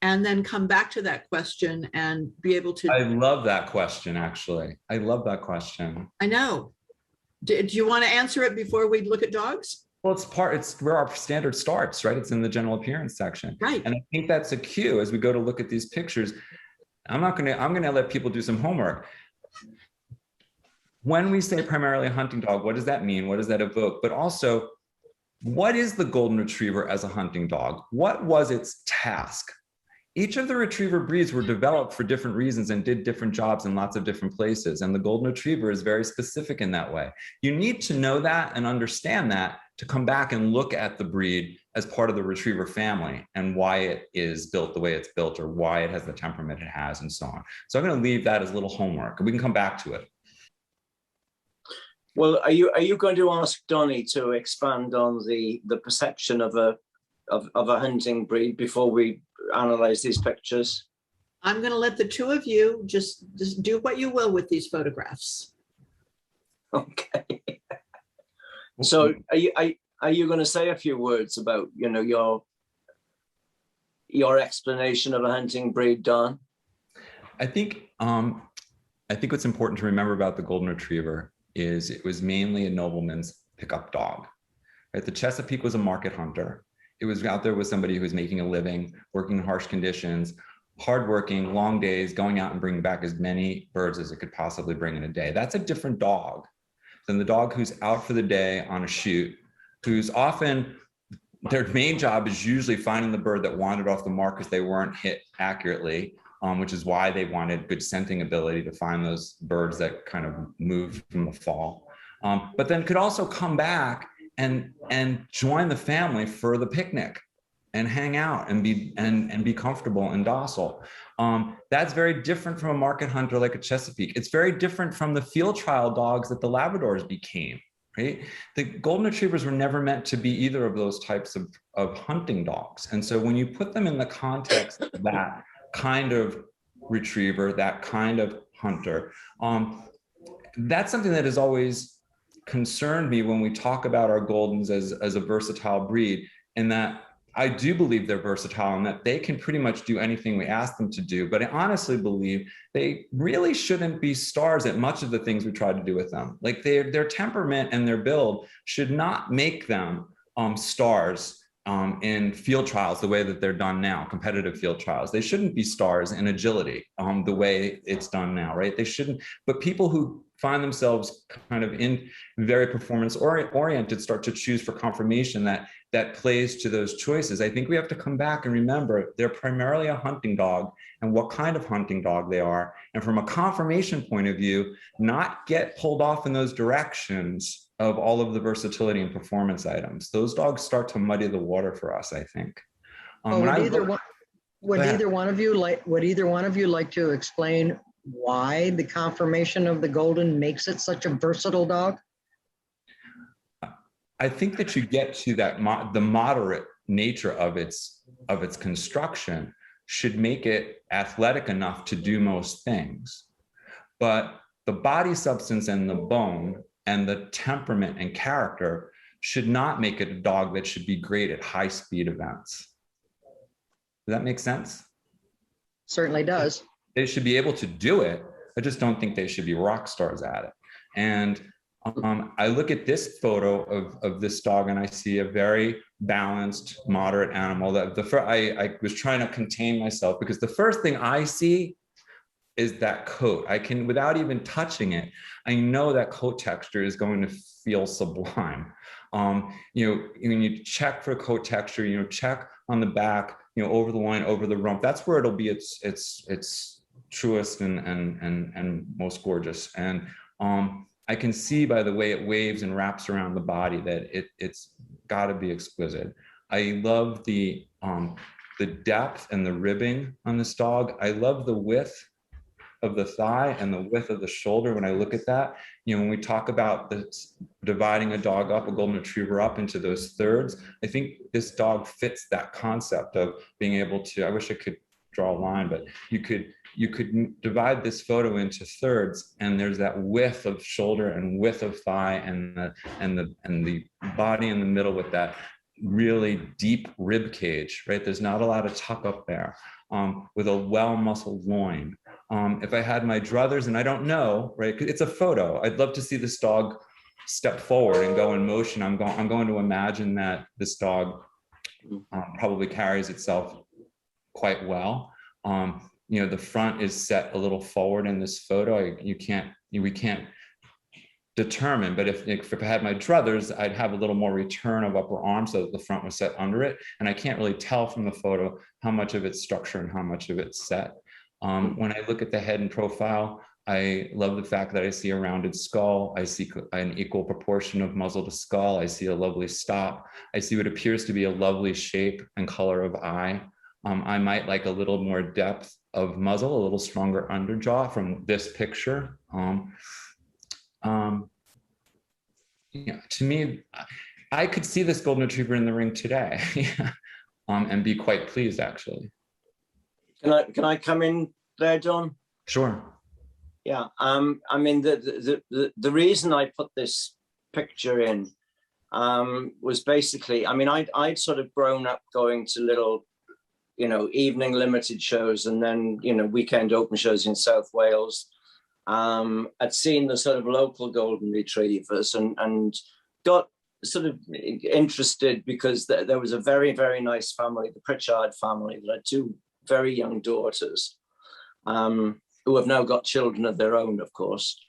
A: and then come back to that question and be able to,
D: I love that question, actually. I love that question.
A: I know. Do you want to answer it before we look at dogs?
D: Well, it's where our standard starts, right? It's in the general appearance section.
A: Right.
D: And I think that's a cue as we go to look at these pictures. I'm gonna let people do some homework. When we say primarily a hunting dog, what does that mean? What does that evoke? But also, what is the golden retriever as a hunting dog? What was its task? Each of the retriever breeds were developed for different reasons and did different jobs in lots of different places. And the golden retriever is very specific in that way. You need to know that and understand that to come back and look at the breed as part of the retriever family and why it is built the way it's built or why it has the temperament it has and so on. So I'm going to leave that as a little homework and we can come back to it.
C: Well, are you going to ask Donnie to expand on the perception of a hunting breed before we analyze these pictures?
A: I'm going to let the two of you just do what you will with these photographs.
C: Okay. So are you going to say a few words about, you know, your explanation of a hunting breed, Don?
D: I think what's important to remember about the golden retriever is it was mainly a nobleman's pickup dog. Right? The Chesapeake was a market hunter. It was out there with somebody who was making a living, working in harsh conditions, hardworking, long days, going out and bringing back as many birds as it could possibly bring in a day. That's a different dog than the dog who's out for the day on a shoot, who's often, their main job is usually finding the bird that wandered off the mark because they weren't hit accurately, which is why they wanted good scenting ability to find those birds that kind of moved from the fall. But then could also come back and join the family for the picnic and hang out and be comfortable and docile. That's very different from a market hunter like a Chesapeake. It's very different from the field trial dogs that the Labradors became, right? The golden retrievers were never meant to be either of those types of hunting dogs. And so when you put them in the context of that kind of retriever, that kind of hunter, that's something that has always concerned me when we talk about our Goldens as a versatile breed, and that I do believe they're versatile and that they can pretty much do anything we ask them to do. But I honestly believe they really shouldn't be stars at much of the things we try to do with them. Like their temperament and their build should not make them stars in field trials the way that they're done now, competitive field trials. They shouldn't be stars in agility the way it's done now, right? They shouldn't, but people who find themselves kind of in very performance oriented start to choose for confirmation that plays to those choices. I think we have to come back and remember they're primarily a hunting dog and what kind of hunting dog they are. And from a confirmation point of view, not get pulled off in those directions of all of the versatility and performance items. Those dogs start to muddy the water for us, I think.
B: Would either one of you like to explain why the conformation of the golden makes it such a versatile dog?
D: I think that you get to that the moderate nature of its construction should make it athletic enough to do most things, but the body substance and the bone and the temperament and character should not make it a dog that should be great at high speed events. Does that make sense?
B: Certainly does.
D: They should be able to do it. I just don't think they should be rock stars at it. And I look at this photo of this dog and I see a very balanced, moderate animal. I was trying to contain myself because the first thing I see is that coat. I can, without even touching it, I know that coat texture is going to feel sublime. When you check for coat texture, check on the back, over the loin, over the rump. That's where it'll be its truest and most gorgeous. And I can see by the way it waves and wraps around the body that it's got to be exquisite. I love the depth and the ribbing on this dog. I love the width of the thigh and the width of the shoulder. When I look at that, when we talk about this, dividing a dog up, a golden retriever up into those thirds, I think this dog fits that concept of being able to, I wish I could draw a line, but you could divide this photo into thirds, and there's that width of shoulder and width of thigh and the body in the middle with that really deep rib cage, right? There's not a lot of tuck up there, with a well-muscled loin. If I had my druthers, and I don't know, right? 'Cause it's a photo. I'd love to see this dog step forward and go in motion. I'm going to imagine that this dog probably carries itself quite well. You know, the front is set a little forward in this photo. We can't determine, but if I had my druthers, I'd have a little more return of upper arm so that the front was set under it. And I can't really tell from the photo how much of it's structure and how much of it's set. When I look at the head and profile, I love the fact that I see a rounded skull. I see an equal proportion of muzzle to skull. I see a lovely stop. I see what appears to be a lovely shape and color of eye. I might like a little more depth of muzzle, a little stronger underjaw from this picture. Yeah, to me, I could see this golden retriever in the ring today, and be quite pleased, actually.
C: Can I come in there, John?
D: Sure.
C: Yeah. I mean, the reason I put this picture in was basically, I mean, I'd sort of grown up going to little, you know, evening limited shows, and then, you know, weekend open shows in South Wales. I'd seen the sort of local golden retrievers and got sort of interested because there was a very, very nice family, the Pritchard family, that had two very young daughters, who have now got children of their own, of course.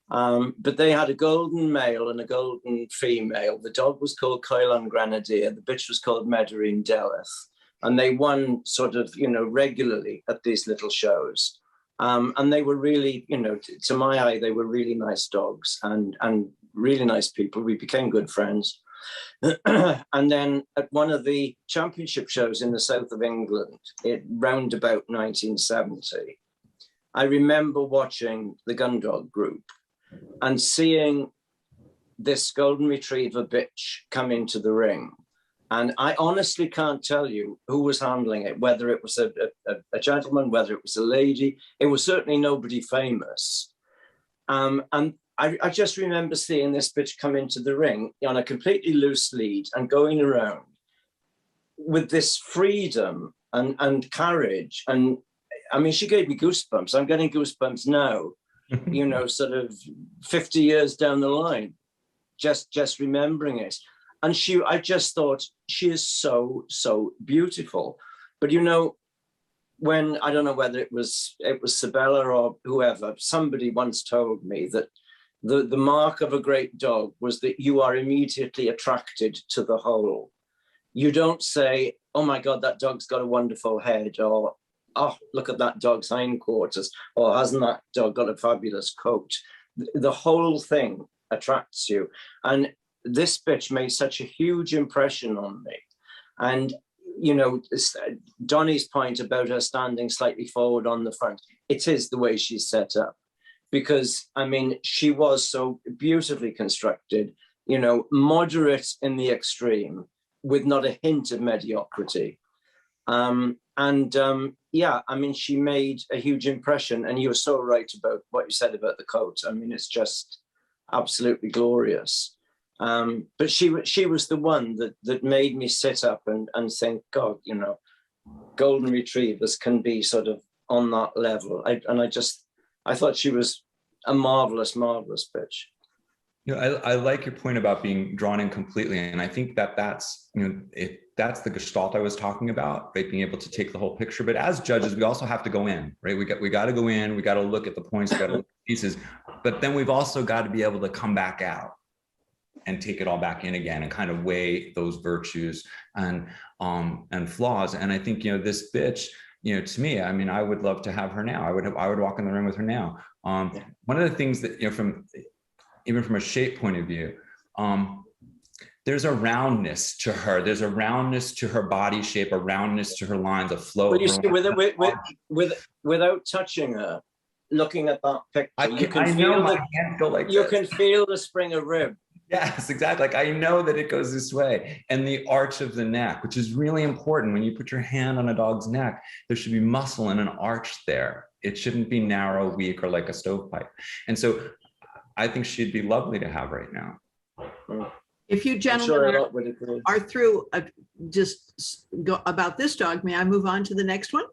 C: But they had a golden male and a golden female. The dog was called Coilan Grenadier. The bitch was called Medarine Deleth. And they won sort of, you know, regularly at these little shows. And they were really, you know, to my eye, they were really nice dogs and really nice people. We became good friends. And then at one of the championship shows in the south of England, round about 1970, I remember watching the Gun Dog Group and seeing this golden retriever bitch come into the ring. And I honestly can't tell you who was handling it, whether it was a gentleman, whether it was a lady. It was certainly nobody famous. And I just remember seeing this bitch come into the ring on a completely loose lead and going around with this freedom and courage. And I mean, she gave me goosebumps. I'm getting goosebumps now, you know, sort of 50 years down the line, just remembering it. And I just thought, she is so, so beautiful. But, you know, when, I don't know whether it was Sabella or whoever, somebody once told me that the mark of a great dog was that you are immediately attracted to the whole. You don't say, oh my God, that dog's got a wonderful head, or, oh, look at that dog's hindquarters, or hasn't that dog got a fabulous coat? The whole thing attracts you. And this bitch made such a huge impression on me. And, you know, Donnie's point about her standing slightly forward on the front, it is the way she's set up. Because, I mean, she was so beautifully constructed, you know, moderate in the extreme, with not a hint of mediocrity. Yeah, I mean, she made a huge impression. And you were so right about what you said about the coat. I mean, it's just absolutely glorious. But she was the one that made me sit up and think, God, you know, golden retrievers can be sort of on that level. I thought she was a marvelous, marvelous bitch.
D: You know, I like your point about being drawn in completely, and I think that's, you know, that's the gestalt I was talking about, right? Being able to take the whole picture. But as judges, we also have to go in, right? We got to go in. We got to look at the points. We got to look at the pieces. But then we've also got to be able to come back out and take it all back in again and kind of weigh those virtues and flaws. And I think, you know, this bitch, you know, to me, I mean, I would love to have her now. I would walk in the ring with her now. One of the things that, you know, even from a shape point of view, there's a roundness to her. There's a roundness to her body shape, a roundness to her lines, a flow.
C: Well, you see, without touching her, looking at that picture, you can feel the spring of rib.
D: Yes, exactly. Like, I know that it goes this way. And the arch of the neck, which is really important. When you put your hand on a dog's neck, there should be muscle and an arch there. It shouldn't be narrow, weak, or like a stovepipe. And so I think she'd be lovely to have right now.
A: If you
C: I'm
A: gentlemen
C: sure a lot would agree.
A: are through go about this dog, may I move on to the next one?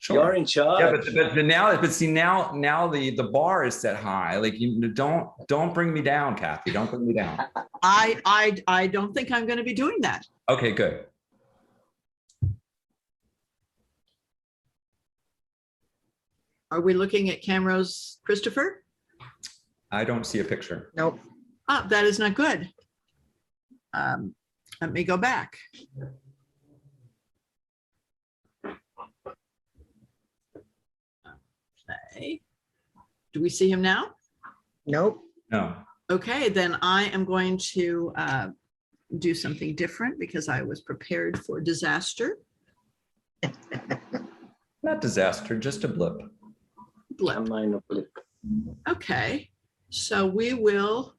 C: You're in charge.
D: Yeah, but now, but see now the bar is set high. Like you don't bring me down, Kathy. Don't bring me down.
A: I don't think I'm going to be doing that.
D: Okay, good.
A: Are we looking at Camrose Christopher?
D: I don't see a picture.
B: Nope.
A: Ah, that is not good. Let me go back. Okay. Do we see him now?
B: Nope.
D: No.
A: Okay, then I am going to do something different because I was prepared for disaster.
D: Not disaster, just a blip.
A: Blip.
C: A minor blip.
A: Okay, so we will.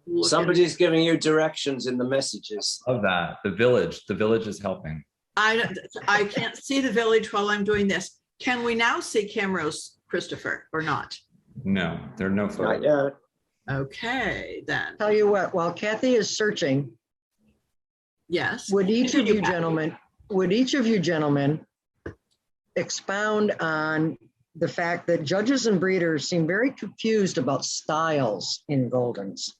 A: look at-
C: Somebody's giving you directions in the messages.
D: Love that. The village is helping.
A: I can't see the village while I'm doing this. Can we now see Camrose Christopher or not?
D: No, there are no
C: Not
D: photos.
C: yet.
A: Okay, then,
B: Tell you what, while Kathy is searching,
A: yes.
B: would each of you
A: Continue,
B: gentlemen expound on the fact that judges and breeders seem very confused about styles in Goldens?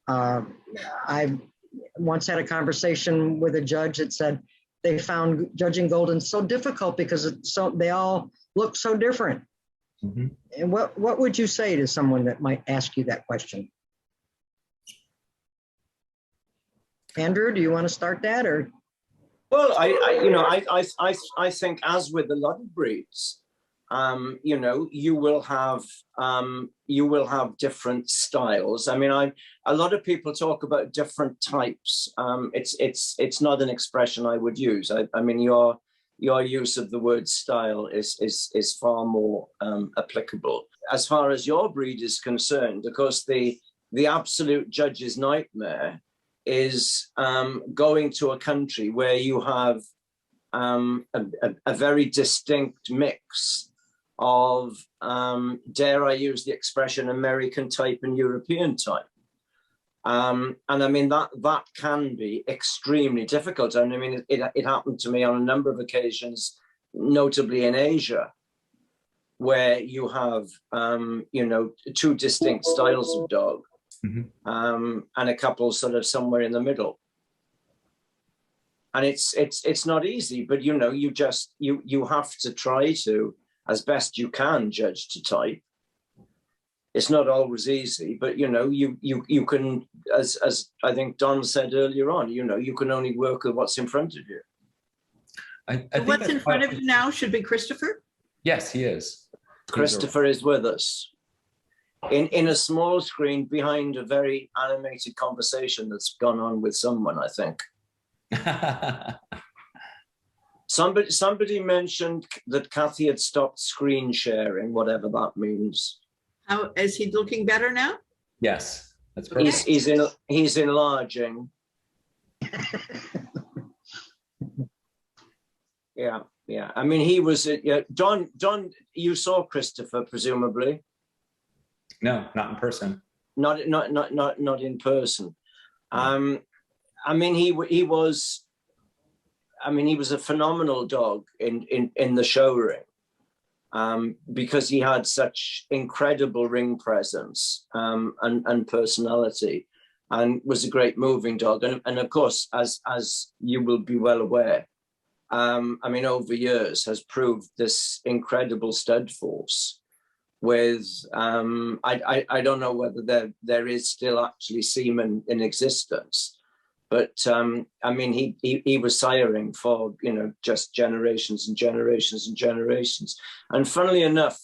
B: I once had a conversation with a judge that said they found judging Goldens so difficult because they all look so different.
D: Mhm.
B: And what would you say to someone that might ask you that question? Andrew, do you want to start that, or?
C: Well, I think as with a lot of breeds, you will have different styles. I mean, a lot of people talk about different types. It's not an expression I would use. I mean, your use of the word style is far more applicable. As far as your breed is concerned, of course, the absolute judge's nightmare is going to a country where you have a very distinct mix of, dare I use the expression, American type and European type. And I mean, that can be extremely difficult. And I mean, it happened to me on a number of occasions, notably in Asia, where you have, two distinct styles of dog.
D: Mhm.
C: And a couple sort of somewhere in the middle. And it's not easy, but you have to try to, as best you can, judge to type. It's not always easy, but you can, as I think Don said earlier on, you can only work with what's in front of you.
D: I think
A: What's
D: that's
A: in front
D: part-
A: of you now should be Christopher?
D: Yes, he is.
C: Christopher is with us in a small screen behind a very animated conversation that's gone on with someone, I think. Somebody mentioned that Kathy had stopped screen sharing, whatever that means.
A: How is he looking better now?
D: Yes, that's perfect.
C: He's enlarging. Yeah. I mean, he was Don. You saw Christopher, presumably.
D: No, not in person.
C: Not in person. I mean, he was a phenomenal dog in the show ring, because he had such incredible ring presence and personality, and was a great moving dog. And of course, as you will be well aware, I mean, over years has proved this incredible stud force. With I don't know whether there is still actually semen in existence, but I mean, he was siring for just generations and generations and generations. And funnily enough,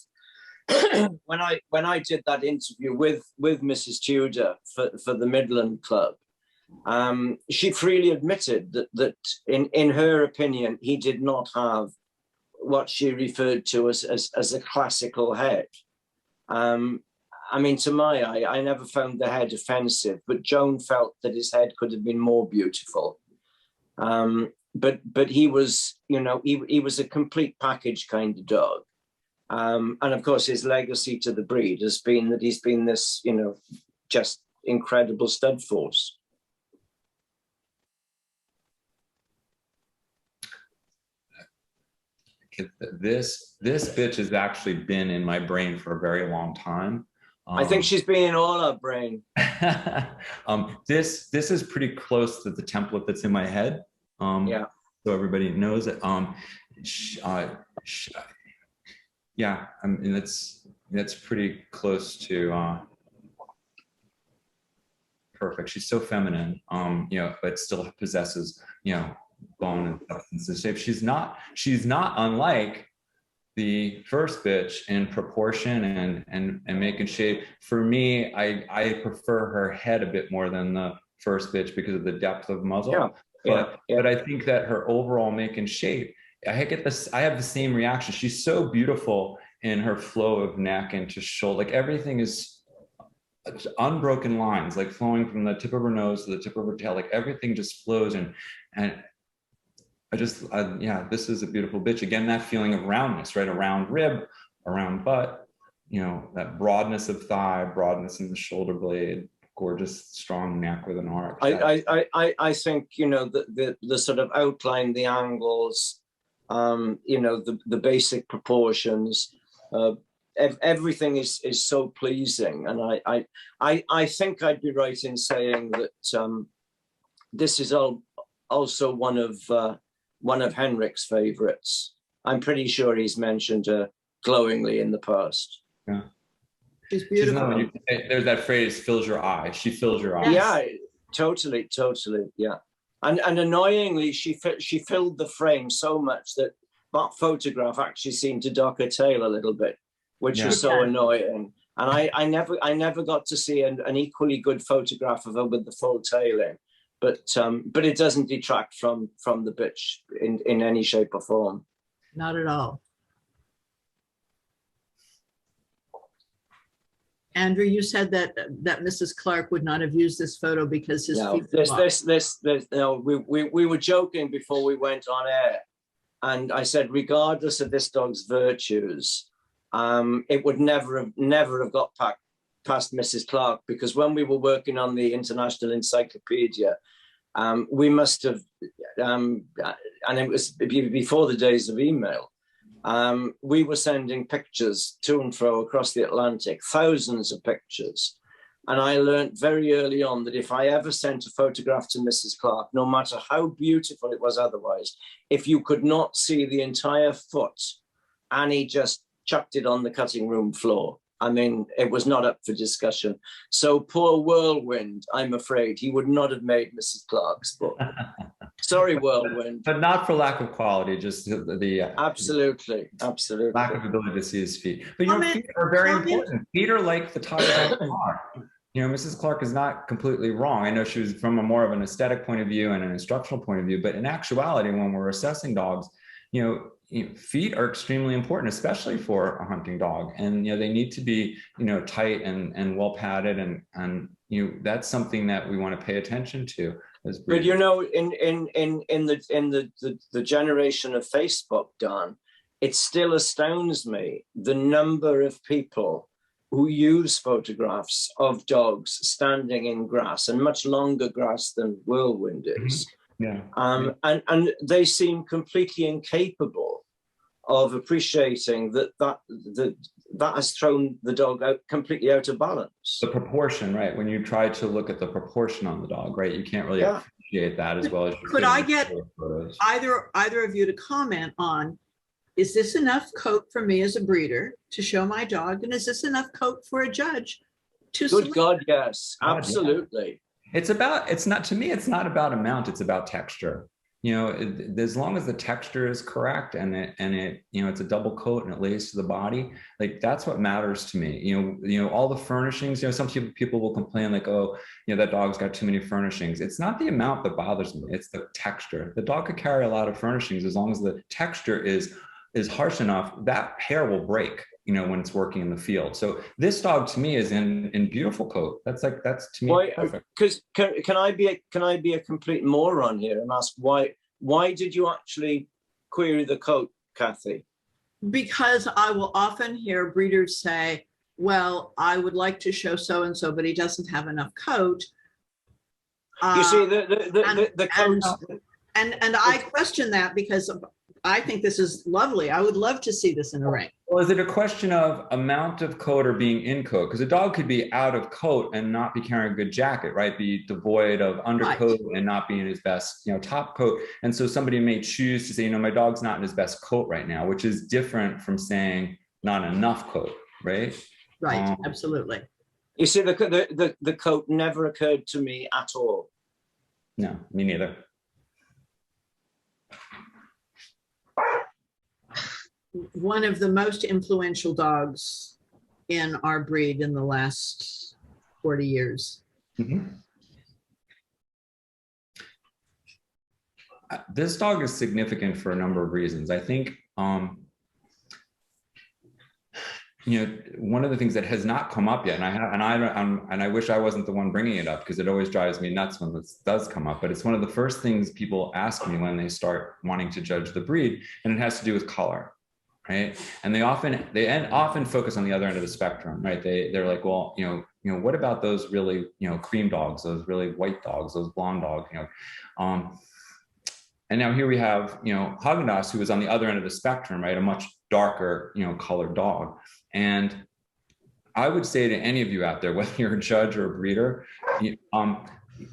C: when I did that interview with Mrs. Tudor for the Midland Club, she freely admitted that in her opinion he did not have what she referred to as a classical head. I mean, to my eye, I never found the head offensive, but Joan felt that his head could have been more beautiful. But he was, he was a complete package kind of dog. And of course, his legacy to the breed has been that he's been this, just incredible stud force.
D: This bitch has actually been in my brain for a very long time.
C: I think she's been in all our brain.
D: This is pretty close to the template that's in my head.
C: Yeah.
D: So everybody knows it. Yeah, I mean that's pretty close to perfect. She's so feminine, you know, but still possesses, you know, bone and substance and shape. She's not unlike the first bitch in proportion and making shape. For me, I prefer her head a bit more than the first bitch because of the depth of muzzle.
C: Yeah.
D: But I think that her overall make and shape, I have the same reaction. She's so beautiful in her flow of neck and to shoulder. Like everything is unbroken lines, like flowing from the tip of her nose to the tip of her tail. Like everything just flows and yeah, this is a beautiful bitch. Again, that feeling of roundness, right? A round rib, a round butt, you know, that broadness of thigh, broadness in the shoulder blade, gorgeous, strong neck with an arc.
C: I think, you know, the sort of outline, the angles, you know, the basic proportions, everything is so pleasing. And I think I'd be right in saying that this is also one of Henrik's favorites. I'm pretty sure he's mentioned her glowingly in the past.
D: Yeah.
A: She's beautiful.
D: There's that phrase, fills your eye. She fills your eye.
C: Yeah, totally. Yeah. And annoyingly, she filled the frame so much that photograph actually seemed to dock her tail a little bit, which was so annoying. And I never got to see an equally good photograph of her with the full tail in. But it doesn't detract from the bitch in any shape or form.
A: Not at all. Andrew, you said that Mrs. Clark would not have used this photo because his feet
C: we were joking before we went on air, and I said, regardless of this dog's virtues, it would never have got past Mrs. Clark, because when we were working on the International Encyclopedia, we must have, and it was before the days of email, we were sending pictures to and fro across the Atlantic, thousands of pictures. And I learned very early on that if I ever sent a photograph to Mrs. Clark, no matter how beautiful it was otherwise, if you could not see the entire foot, Annie just chucked it on the cutting room floor. I mean, it was not up for discussion. So poor Whirlwind, I'm afraid he would not have made Mrs. Clark's book. Sorry, Whirlwind.
D: But not for lack of quality, just the
C: absolutely
D: lack of ability to see his feet. But your feet are very important. Feet are like the tires of the car. You know, Mrs. Clark is not completely wrong. I know she was from a more of an aesthetic point of view and an instructional point of view, but in actuality, when we're assessing dogs, you know, feet are extremely important, especially for a hunting dog. And, you know, they need to be, you know, tight and well padded. And, you know, that's something that we want to pay attention to.
C: But, you know, in the generation of Facebook, Don, it still astounds me the number of people who use photographs of dogs standing in grass, and much longer grass than Whirlwind is.
D: Yeah.
C: And they seem completely incapable of appreciating that has thrown the dog out completely out of balance.
D: The proportion, right? When you try to look at the proportion on the dog, right? You can't really appreciate that as well as you
A: could. I get either of you to comment on, is this enough coat for me as a breeder to show my dog? And is this enough coat for a judge to
C: Good God, yes, absolutely.
D: It's not about amount, it's about texture. You know, as long as the texture is correct and it, you know, it's a double coat and it lays to the body, like that's what matters to me. You know, all the furnishings, you know, some people will complain like, oh, you know, that dog's got too many furnishings. It's not the amount that bothers me, it's the texture. The dog could carry a lot of furnishings as long as the texture is harsh enough, that hair will break, you know, when it's working in the field. So this dog to me is in beautiful coat. That's to me perfect.
C: Because can I be a complete moron here and ask why did you actually query the coat, Kathy?
A: Because I will often hear breeders say, well, I would like to show so-and-so, but he doesn't have enough coat.
C: You see, the
A: and-
C: coat.
A: And I question that because I think this is lovely. I would love to see this in a ring.
D: Well, is it a question of amount of coat or being in coat? Because a dog could be out of coat and not be carrying a good jacket, right? Be devoid of undercoat and not be in his best, top coat. And so somebody may choose to say, my dog's not in his best coat right now, which is different from saying not enough coat, right?
A: Right, absolutely.
C: You see, the coat never occurred to me at all.
D: No, me neither.
A: One of the most influential dogs in our breed in the last 40 years.
D: Mm-hmm. This dog is significant for a number of reasons. I think, one of the things that has not come up yet, and I wish I wasn't the one bringing it up because it always drives me nuts when this does come up, but it's one of the first things people ask me when they start wanting to judge the breed, and it has to do with color. Right. And they often focus on the other end of the spectrum, right? They're like, well, what about those really, cream dogs, those really white dogs, those blonde dogs, and now here we have, Haagen-Dazs, who is on the other end of the spectrum, right? A much darker, colored dog. And I would say to any of you out there, whether you're a judge or a breeder,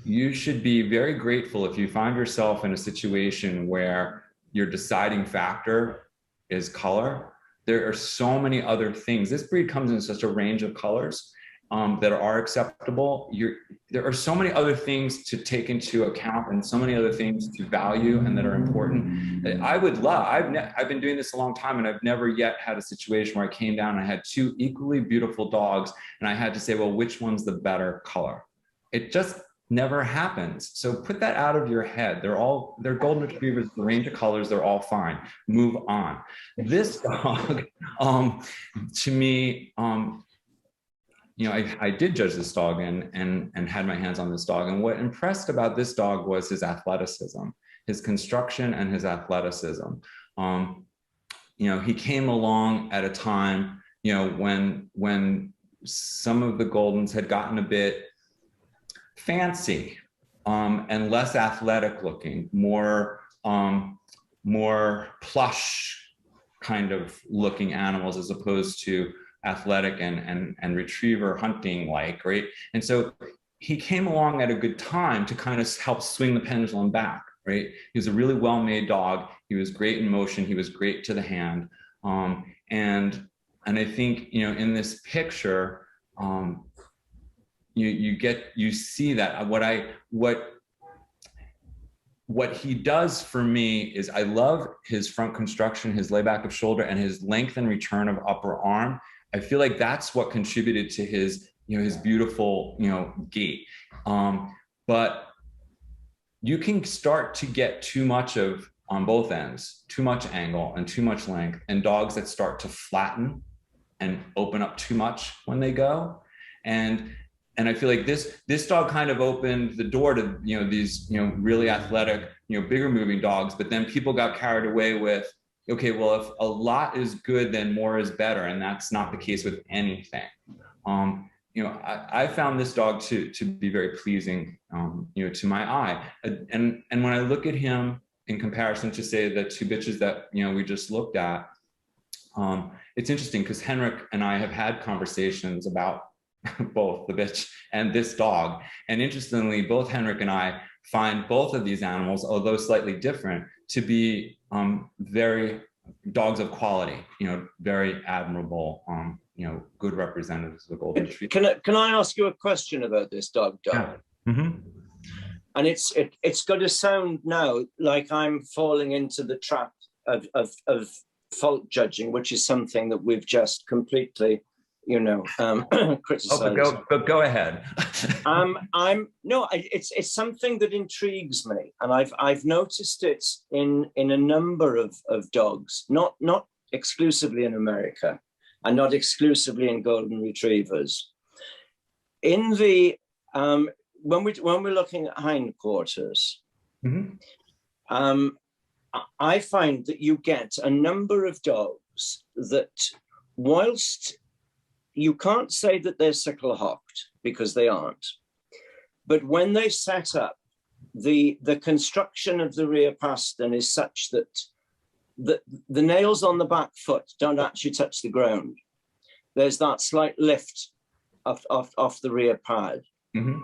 D: you should be very grateful if you find yourself in a situation where your deciding factor is color. There are so many other things. This breed comes in such a range of colors that are acceptable. There are so many other things to take into account and so many other things to value and that are important. I've been doing this a long time and I've never yet had a situation where I came down and I had two equally beautiful dogs and I had to say, well, which one's the better color? It just never happens. So put that out of your head. They're golden retrievers, the range of colors, they're all fine. Move on. This dog, to me, I did judge this dog and had my hands on this dog. And what impressed about this dog was his athleticism, his construction and his athleticism. He came along at a time, when some of the Goldens had gotten a bit fancy and less athletic looking, more plush kind of looking animals as opposed to athletic and retriever hunting like, right? And so he came along at a good time to kind of help swing the pendulum back, right? He was a really well-made dog. He was great in motion. He was great to the hand. And I think, in this picture, you see that what he does for me is I love his front construction, his layback of shoulder, and his length and return of upper arm. I feel like that's what contributed to his, his beautiful, gait. But you can start to get too much on both ends, too much angle and too much length, and dogs that start to flatten and open up too much when they go. And I feel like this dog kind of opened the door to, these, really athletic, bigger moving dogs, but then people got carried away with, okay, well, if a lot is good, then more is better. And that's not the case with anything. I found this dog to be very pleasing, to my eye. And when I look at him in comparison to, say, the two bitches that, we just looked at, it's interesting because Henrik and I have had conversations about both the bitch and this dog. And interestingly, both Henrik and I find both of these animals, although slightly different, to be very dogs of quality, very admirable, good representatives of the golden retriever.
C: Can I ask you a question about this dog?
D: Yeah. Mm-hmm.
C: And it's going to sound now like I'm falling into the trap of fault judging, which is something that we've just completely criticized.
D: Oh, but go ahead.
C: It's something that intrigues me, and I've noticed it in a number of dogs, not exclusively in America, and not exclusively in golden retrievers. In the when we're looking at hindquarters, mm-hmm. I find that you get a number of dogs that, whilst you can't say that they're sickle hocked because they aren't. But when they set up, the construction of the rear pastern is such that the nails on the back foot don't actually touch the ground. There's that slight lift off the rear pad.
D: Mm-hmm.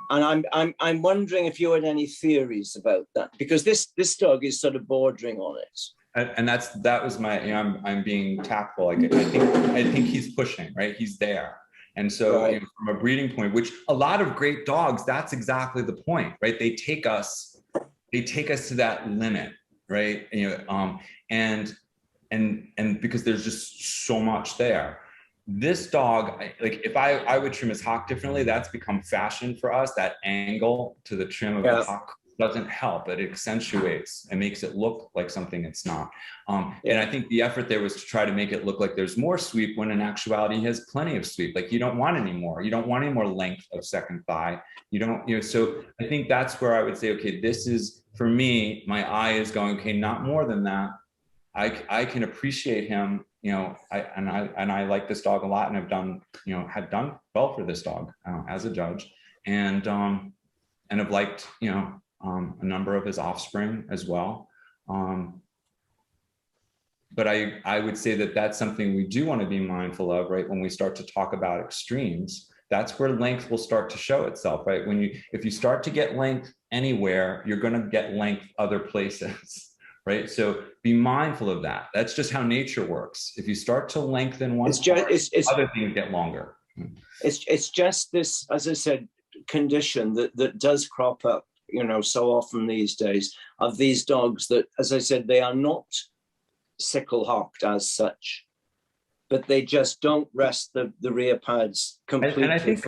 C: And I'm wondering if you had any theories about that, because this dog is sort of bordering on it.
D: And that was my, you know, I'm being tactful. Like I think he's pushing, right? He's there. And so
C: Right.
D: you know, from a breeding point, which a lot of great dogs, that's exactly the point, right? They take us to that limit, right? You know, and because there's just so much there. This dog, like if I would trim his hock differently, that's become fashion for us. That angle to the trim of the hock doesn't help. It accentuates and makes it look like something it's not. And I think the effort there was to try to make it look like there's more sweep, when in actuality he has plenty of sweep. Like you don't want any more. You don't want any more length of second thigh. You don't, you know, so I think that's where I would say, okay, this is, for me, my eye is going, okay, not more than that. I can appreciate him, you know, I like this dog a lot, and have done well for this dog as a judge, and have liked, you know, a number of his offspring as well. But I would say that that's something we do want to be mindful of, right? When we start to talk about extremes, that's where length will start to show itself, right? If you start to get length anywhere, you're going to get length other places, right? So be mindful of that. That's just how nature works. If you start to lengthen one part, other things get longer.
C: It's just this, as I said, condition that does crop up, you know, so often these days, of these dogs that, as I said, they are not sickle hocked as such, but they just don't rest the rear pads completely.
D: And I think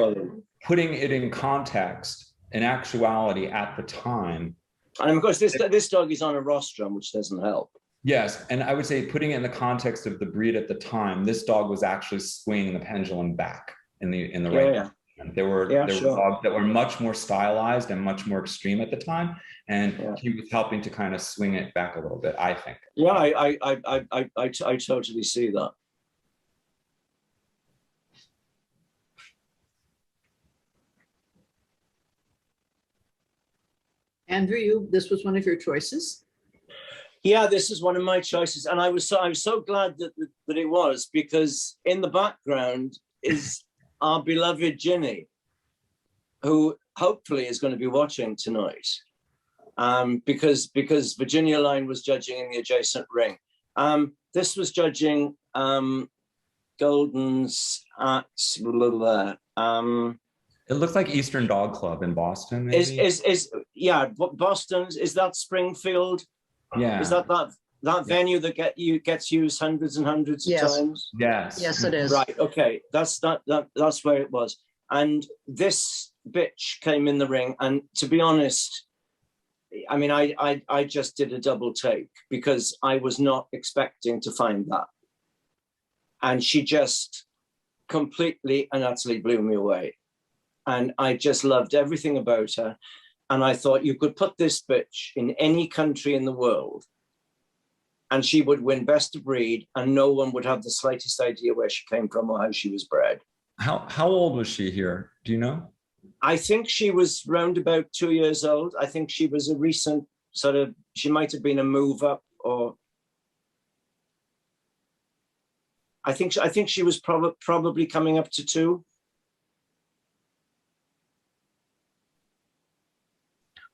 D: putting it in context, in actuality at the time.
C: And of course, this dog is on a rostrum, which doesn't help.
D: Yes, and I would say putting it in the context of the breed at the time, this dog was actually swinging the pendulum back in the right.
C: Yeah.
D: There were dogs that were much more stylized and much more extreme at the time, and he was helping to kind of swing it back a little bit, I think.
C: Yeah, I totally see that.
A: Andrew, this was one of your choices?
C: Yeah, this is one of my choices, and I was so glad that it was, because in the background is our beloved Ginny, who hopefully is going to be watching tonight, because Virginia Line was judging in the adjacent ring. This was judging Golden's at
D: it looked like Eastern Dog Club in Boston. Maybe?
C: Boston's, is that Springfield?
D: Yeah.
C: Is that venue that gets used hundreds and hundreds of times?
B: Yes, it is.
C: Right. Okay. That's where it was. And this bitch came in the ring, and to be honest, I mean, I just did a double take, because I was not expecting to find that, and she just completely and utterly blew me away, and I just loved everything about her. And I thought, you could put this bitch in any country in the world and she would win best of breed, and no one would have the slightest idea where she came from or how she was bred.
D: How old was she here? Do you know?
C: I think she was round about 2 years old. I think she was a recent sort of, she might have been a move up, or I think she was probably coming up to 2.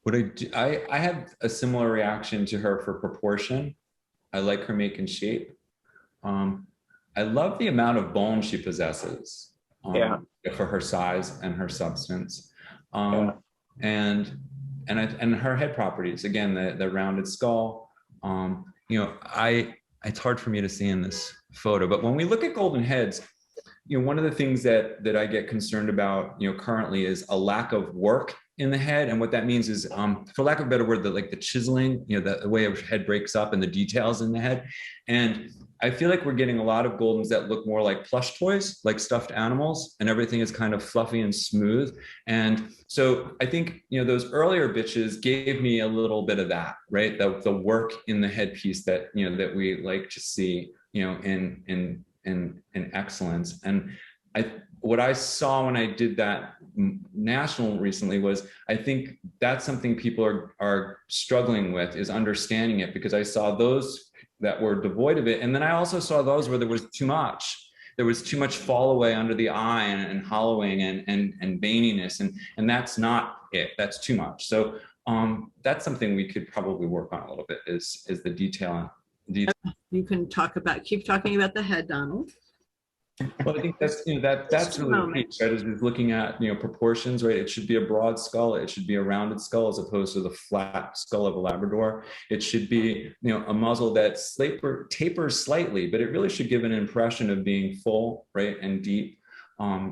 D: What I had a similar reaction to her for proportion. I like her make and shape. I love the amount of bone she possesses for her size and her substance. And her head properties, again, the rounded skull. You know, it's hard for me to see in this photo, but when we look at golden heads, you know, one of the things that I get concerned about, you know, currently is a lack of work in the head. And what that means is, for lack of a better word, the chiseling, you know, the way a head breaks up and the details in the head. And I feel like we're getting a lot of Goldens that look more like plush toys, like stuffed animals, and everything is kind of fluffy and smooth. And so I think, you know, those earlier bitches gave me a little bit of that, right? The work in the headpiece that, you know, that we like to see, you know, in excellence. And what I saw when I did that national recently was, I think that's something people are struggling with, is understanding it, because I saw those that were devoid of it. And then I also saw those where there was too much. There was too much fall away under the eye and hollowing and veininess. And that's not it. That's too much. So that's something we could probably work on a little bit, is the detail.
A: You can keep talking about the head, Donald.
D: Well, I think that's, that's really key, right? Is looking at, proportions, right? It should be a broad skull. It should be a rounded skull as opposed to the flat skull of a Labrador. It should be, a muzzle that tapers slightly, but it really should give an impression of being full, right, and deep.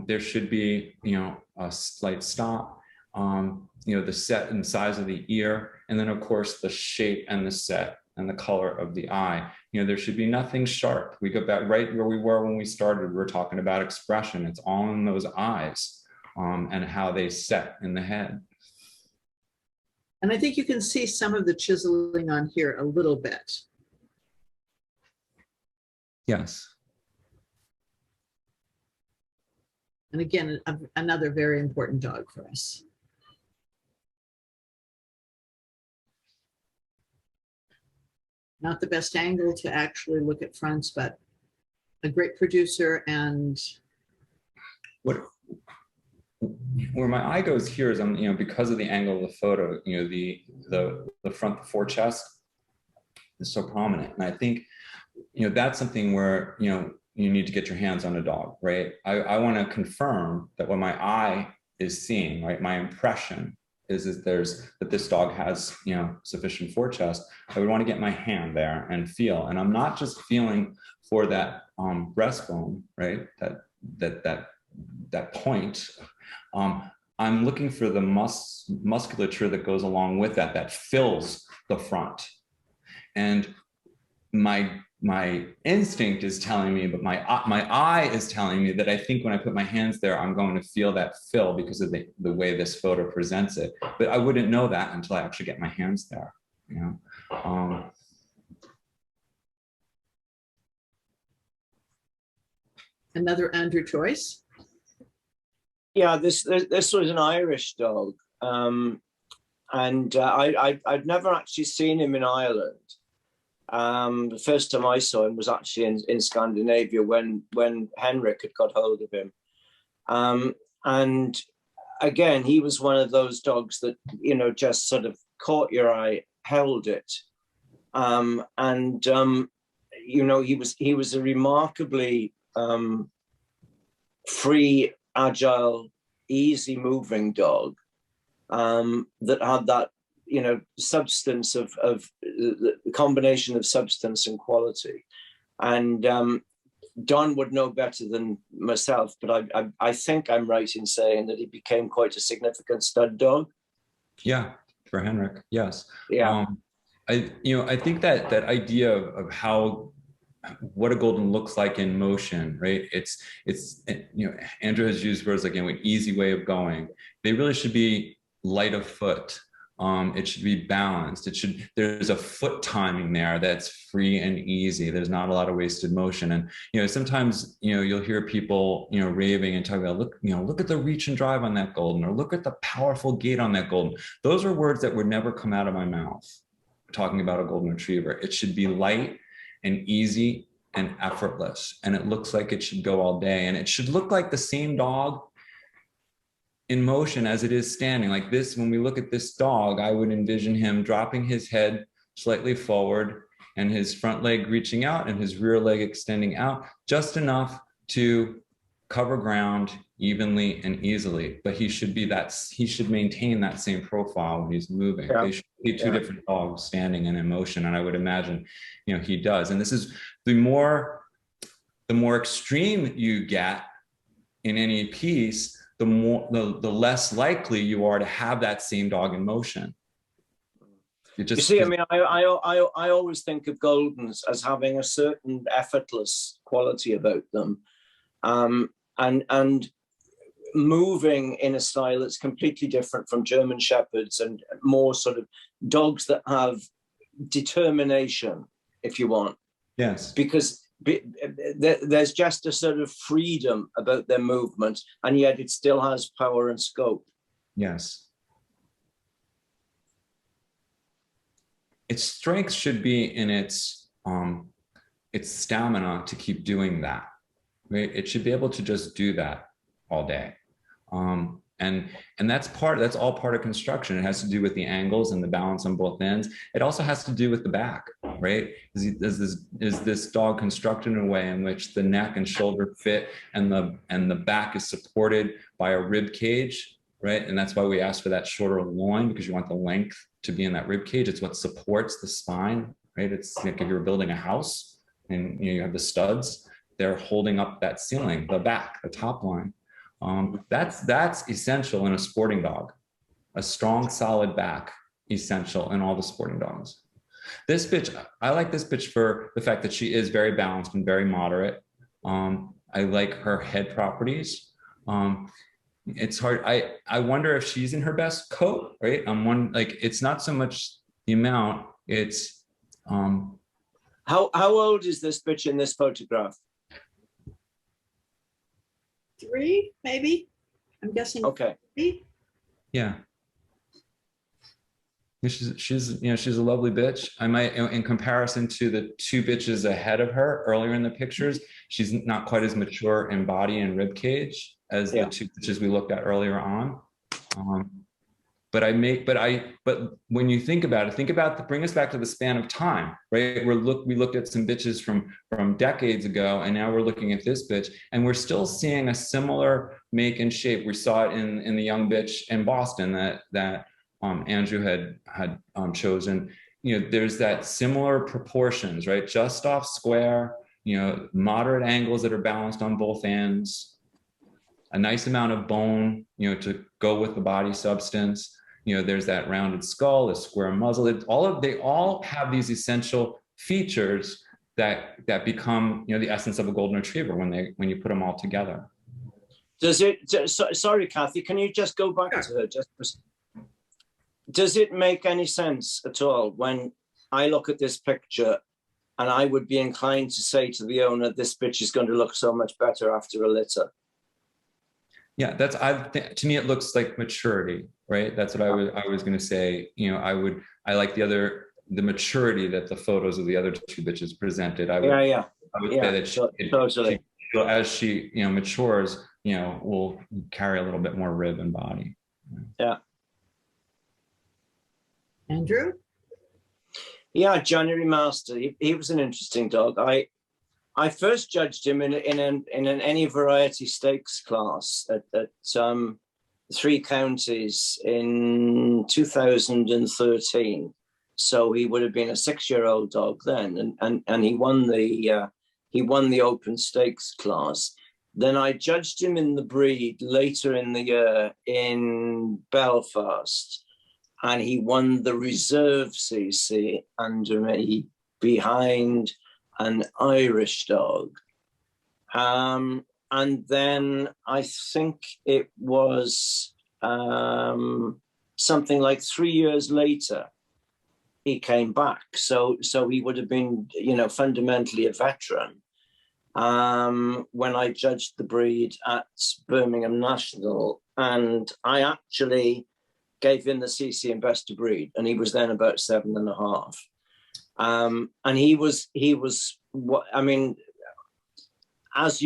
D: There should be, a slight stop. The set and size of the ear, and then of course the shape and the set and the color of the eye. There should be nothing sharp. We go back right where we were when we started. We were talking about expression. It's all in those eyes and how they set in the head.
A: And I think you can see some of the chiseling on here a little bit.
D: Yes.
A: And again, another very important dog for us. Not the best angle to actually look at fronts, but a great producer. And
D: where my eye goes here is, because of the angle of the photo, the front, the forechest is so prominent. And I think, that's something where, you need to get your hands on a dog, right? I want to confirm that what my eye is seeing, right? My impression is that this dog has, sufficient forechest. I would want to get my hand there and feel, and I'm not just feeling for that breastbone, right? That point. I'm looking for the musculature that goes along with that fills the front. And my instinct is telling me, but my eye is telling me that I think when I put my hands there, I'm going to feel that fill because of the way this photo presents it. But I wouldn't know that until I actually get my hands there.
A: another Andrew choice.
C: Yeah, this was an Irish dog, and I'd never actually seen him in Ireland. The first time I saw him was actually in Scandinavia when Henrik had got hold of him. And again, he was one of those dogs that, just sort of caught your eye, held it. He was a remarkably free, agile, easy moving dog that had that, substance of the combination of substance and quality. And Don would know better than myself, but I think I'm right in saying that he became quite a significant stud dog.
D: Yeah, for Henrik, yes.
C: Yeah.
D: I think that idea of what a golden looks like in motion, right? It's Andrew has used words like, an easy way of going. They really should be light of foot. It should be balanced. There's a foot timing there that's free and easy. There's not a lot of wasted motion. And, sometimes, you'll hear people, raving and talking about, look at the reach and drive on that golden, or look at the powerful gait on that golden. Those are words that would never come out of my mouth talking about a golden retriever. It should be light and easy and effortless. And it looks like it should go all day. And it should look like the same dog in motion as it is standing. Like this, when we look at this dog, I would envision him dropping his head slightly forward and his front leg reaching out and his rear leg extending out just enough to cover ground evenly and easily. But he should maintain that same profile when he's moving.
C: Yeah.
D: They should be two different dogs standing and in motion. And I would imagine, he does. And this is the more extreme you get in any piece, the less likely you are to have that same dog in motion. You see,
C: I always think of Goldens as having a certain effortless quality about them, and moving in a style that's completely different from German Shepherds and more sort of dogs that have determination, if you want.
D: Yes.
C: Because there's just a sort of freedom about their movement, and yet it still has power and scope.
D: Yes. Its strength should be in its stamina to keep doing that, right? It should be able to just do that all day. And that's all part of construction. It has to do with the angles and the balance on both ends. It also has to do with the back, right? Is this dog constructed in a way in which the neck and shoulder fit, and the back is supported by a rib cage, right? And that's why we ask for that shorter loin, because you want the length to be in that rib cage. It's what supports the spine, right? It's like if you're building a house and you have the studs, they're holding up that ceiling, the back, the top line. That's essential in a sporting dog. A strong, solid back, essential in all the sporting dogs. This bitch, I like this bitch for the fact that she is very balanced and very moderate. I like her head properties. It's hard. I wonder if she's in her best coat, right? Like, it's not so much the amount, it's
C: How old is this bitch in this photograph?
A: 3, maybe. I'm guessing.
C: Okay.
A: 3.
D: yeah. She's a lovely bitch. I might, in comparison to the 2 bitches ahead of her earlier in the pictures, she's not quite as mature in body and rib cage as the 2 bitches we looked at earlier on. But when you think about it, bring us back to the span of time, right? We looked at some bitches from decades ago, and now we're looking at this bitch, and we're still seeing a similar make and shape. We saw it in the young bitch in Boston that Andrew had chosen. There's that similar proportions, right? Just off square, moderate angles that are balanced on both ends, a nice amount of bone, to go with the body substance. There's that rounded skull, a square muzzle. They all have these essential features that become, the essence of a golden retriever when you put them all together.
C: Sorry, Kathy, can you just go back to her? Does it make any sense at all when I look at this picture and I would be inclined to say to the owner, this bitch is going to look so much better after a litter?
D: Yeah, to me, it looks like maturity, right? That's what I was going to say. I like the maturity that the photos of the other 2 bitches presented. I would say that totally. As she matures, will carry a little bit more rib and body.
C: Yeah.
A: Andrew?
C: Yeah, January Master. He was an interesting dog. I first judged him in an any variety stakes class at 3 counties in 2013. So he would have been a 6-year-old dog then, and he won the open stakes class. Then I judged him in the breed later in the year in Belfast, and he won the reserve CC under me behind an Irish dog. And then I think it was something like 3 years later, he came back. So he would have been, fundamentally a veteran when I judged the breed at Birmingham National. And I actually gave him the CC in best of breed, and he was then about 7.5. And he was what I mean, as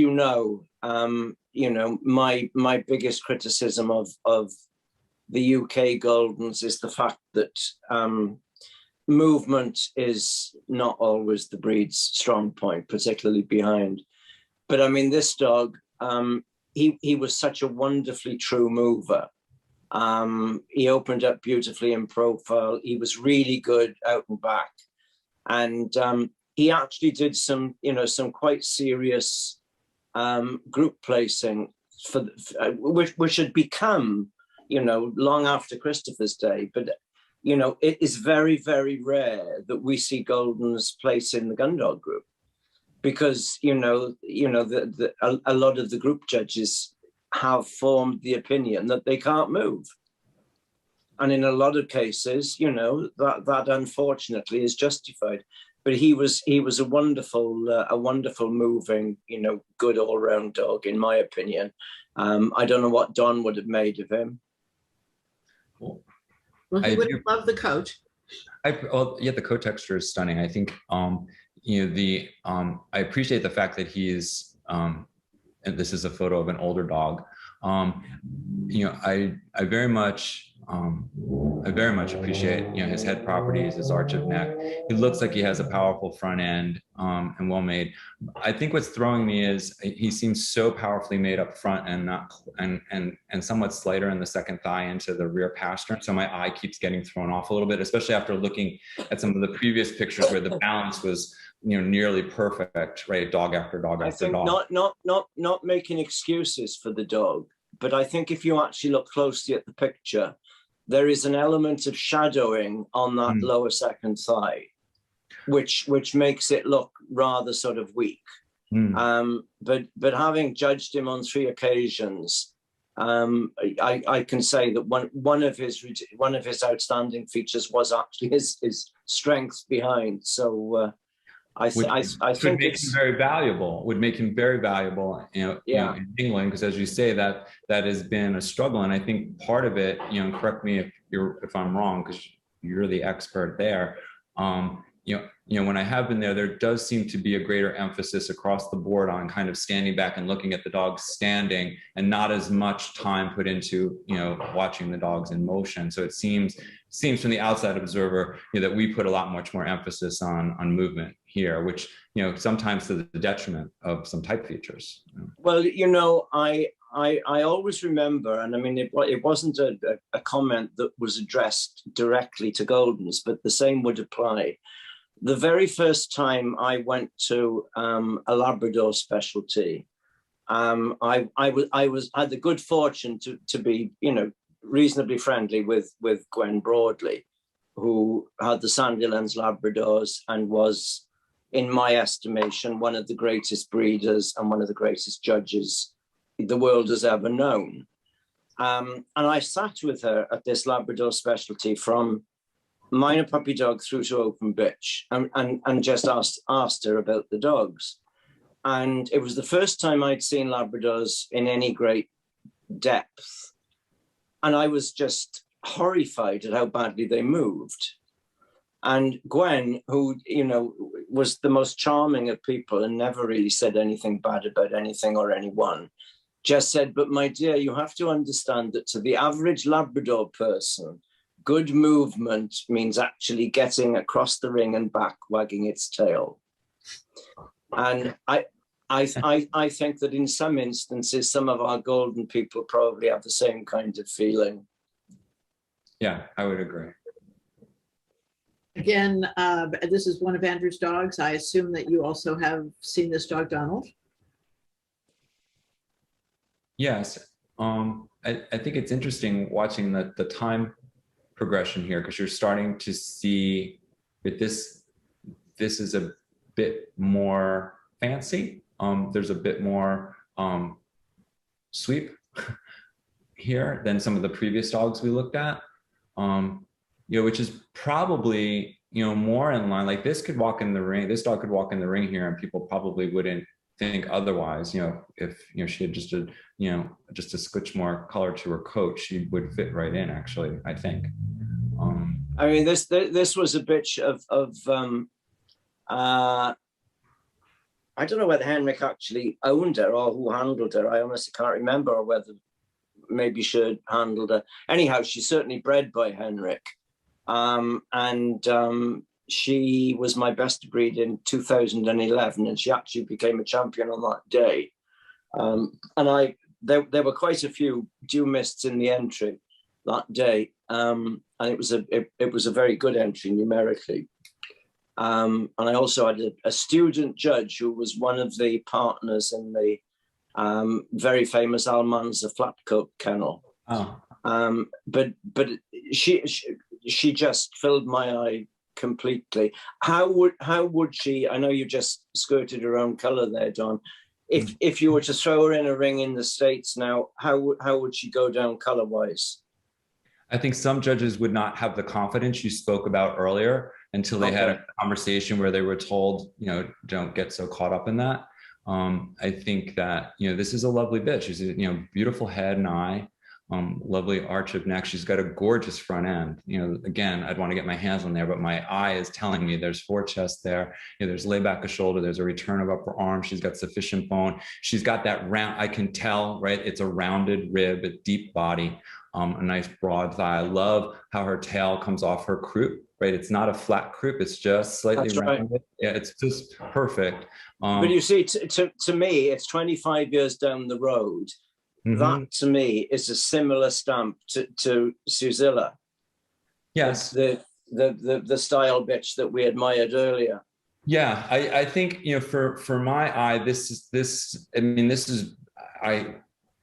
C: my biggest criticism of the UK Goldens is the fact that movement is not always the breed's strong point, particularly behind. But I mean, this dog, he was such a wonderfully true mover. He opened up beautifully in profile. He was really good out and back. And he actually did some quite serious group placing which had become, long after Christopher's day. But, it is very, very rare that we see Goldens place in the gun dog group, because, a lot of the group judges have formed the opinion that they can't move. And in a lot of cases, that unfortunately is justified. but he was a wonderful moving, good all round dog in my opinion. I don't know what Don would have made of him.
A: Well, he
D: I
A: would
D: do-
A: love the coat.
D: Yeah, the coat texture is stunning. I think, I appreciate the fact that he's, and this is a photo of an older dog. I very much appreciate, his head properties, his arch of neck. He looks like he has a powerful front end, and well made. I think what's throwing me is he seems so powerfully made up front and not, and somewhat slighter in the second thigh into the rear pastern. So my eye keeps getting thrown off a little bit, especially after looking at some of the previous pictures where the balance was, nearly perfect, right? Dog after dog
C: I
D: after
C: think
D: dog.
C: not making excuses for the dog, but I think if you actually look closely at the picture, there is an element of shadowing on that lower second thigh, which makes it look rather sort of weak. But having judged him on 3 occasions, I can say that one of his outstanding features was actually his strength behind. So I think it's
D: very valuable. Would make him very valuable, in England, because as you say, that has been a struggle, and I think part of it, correct me if I'm wrong, because you're the expert there. When I have been there, there does seem to be a greater emphasis across the board on kind of standing back and looking at the dogs standing, and not as much time put into watching the dogs in motion. So it seems from the outside observer that we put a lot much more emphasis on movement here, which sometimes to the detriment of some type features.
C: Well, I always remember, and I mean it wasn't a comment that was addressed directly to Goldens, but the same would apply. The very first time I went to a Labrador specialty, I had the good fortune to be reasonably friendly with Gwen Broadley, who had the Sandilands Labradors and was, in my estimation, one of the greatest breeders and one of the greatest judges the world has ever known. And I sat with her at this Labrador specialty from minor puppy dog through to open bitch, and just asked her about the dogs. And it was the first time I'd seen Labradors in any great depth. And I was just horrified at how badly they moved. And Gwen, who, was the most charming of people and never really said anything bad about anything or anyone, just said, but my dear, you have to understand that to the average Labrador person, good movement means actually getting across the ring and back, wagging its tail. And I think that in some instances, some of our golden people probably have the same kind of feeling.
D: Yeah, I would agree.
A: Again, this is one of Andrew's dogs. I assume that you also have seen this dog, Donald.
D: Yes. I think it's interesting watching the time progression here, because you're starting to see that this is a bit more fancy. There's a bit more sweep here than some of the previous dogs we looked at, which is probably more in line. Like this could walk in the ring. This dog could walk in the ring here, and people probably wouldn't think otherwise. If she had just a scotch more color to her coat, she would fit right in. Actually, I think.
C: I mean, this was a bitch of I don't know whether Henrik actually owned her or who handled her. I honestly can't remember, or whether maybe she handled her. Anyhow, she's certainly bred by Henrik. She was my best breed in 2011, and she actually became a champion on that day. There were quite a few due mists in the entry that day, and it was a very good entry numerically. And I also had a student judge who was one of the partners in the very famous Almanza Flatcoat kennel.
D: Oh.
C: But she just filled my eye completely. How would she? I know you just skirted her own color there, Don. If you were to throw her in a ring in the States now, how would she go down color wise?
D: I think some judges would not have the confidence you spoke about earlier until they had
C: Okay.
D: a conversation where they were told, don't get so caught up in that. I think that, this is a lovely bitch. She's a, beautiful head and eye, lovely arch of neck. She's got a gorgeous front end. Again, I'd want to get my hands on there, but my eye is telling me there's forechest there. There's layback of shoulder. There's a return of upper arm. She's got sufficient bone. She's got that round, I can tell, right? It's a rounded rib, a deep body, a nice broad thigh. I love how her tail comes off her croup, right? It's not a flat croup. It's just slightly rounded. Right. Yeah, it's just perfect.
C: But you see, to me, it's 25 years down the road. Mm-hmm. That to me is a similar stamp to Susilla.
D: Yes.
C: The style bitch that we admired earlier.
D: Yeah, I think, for my eye,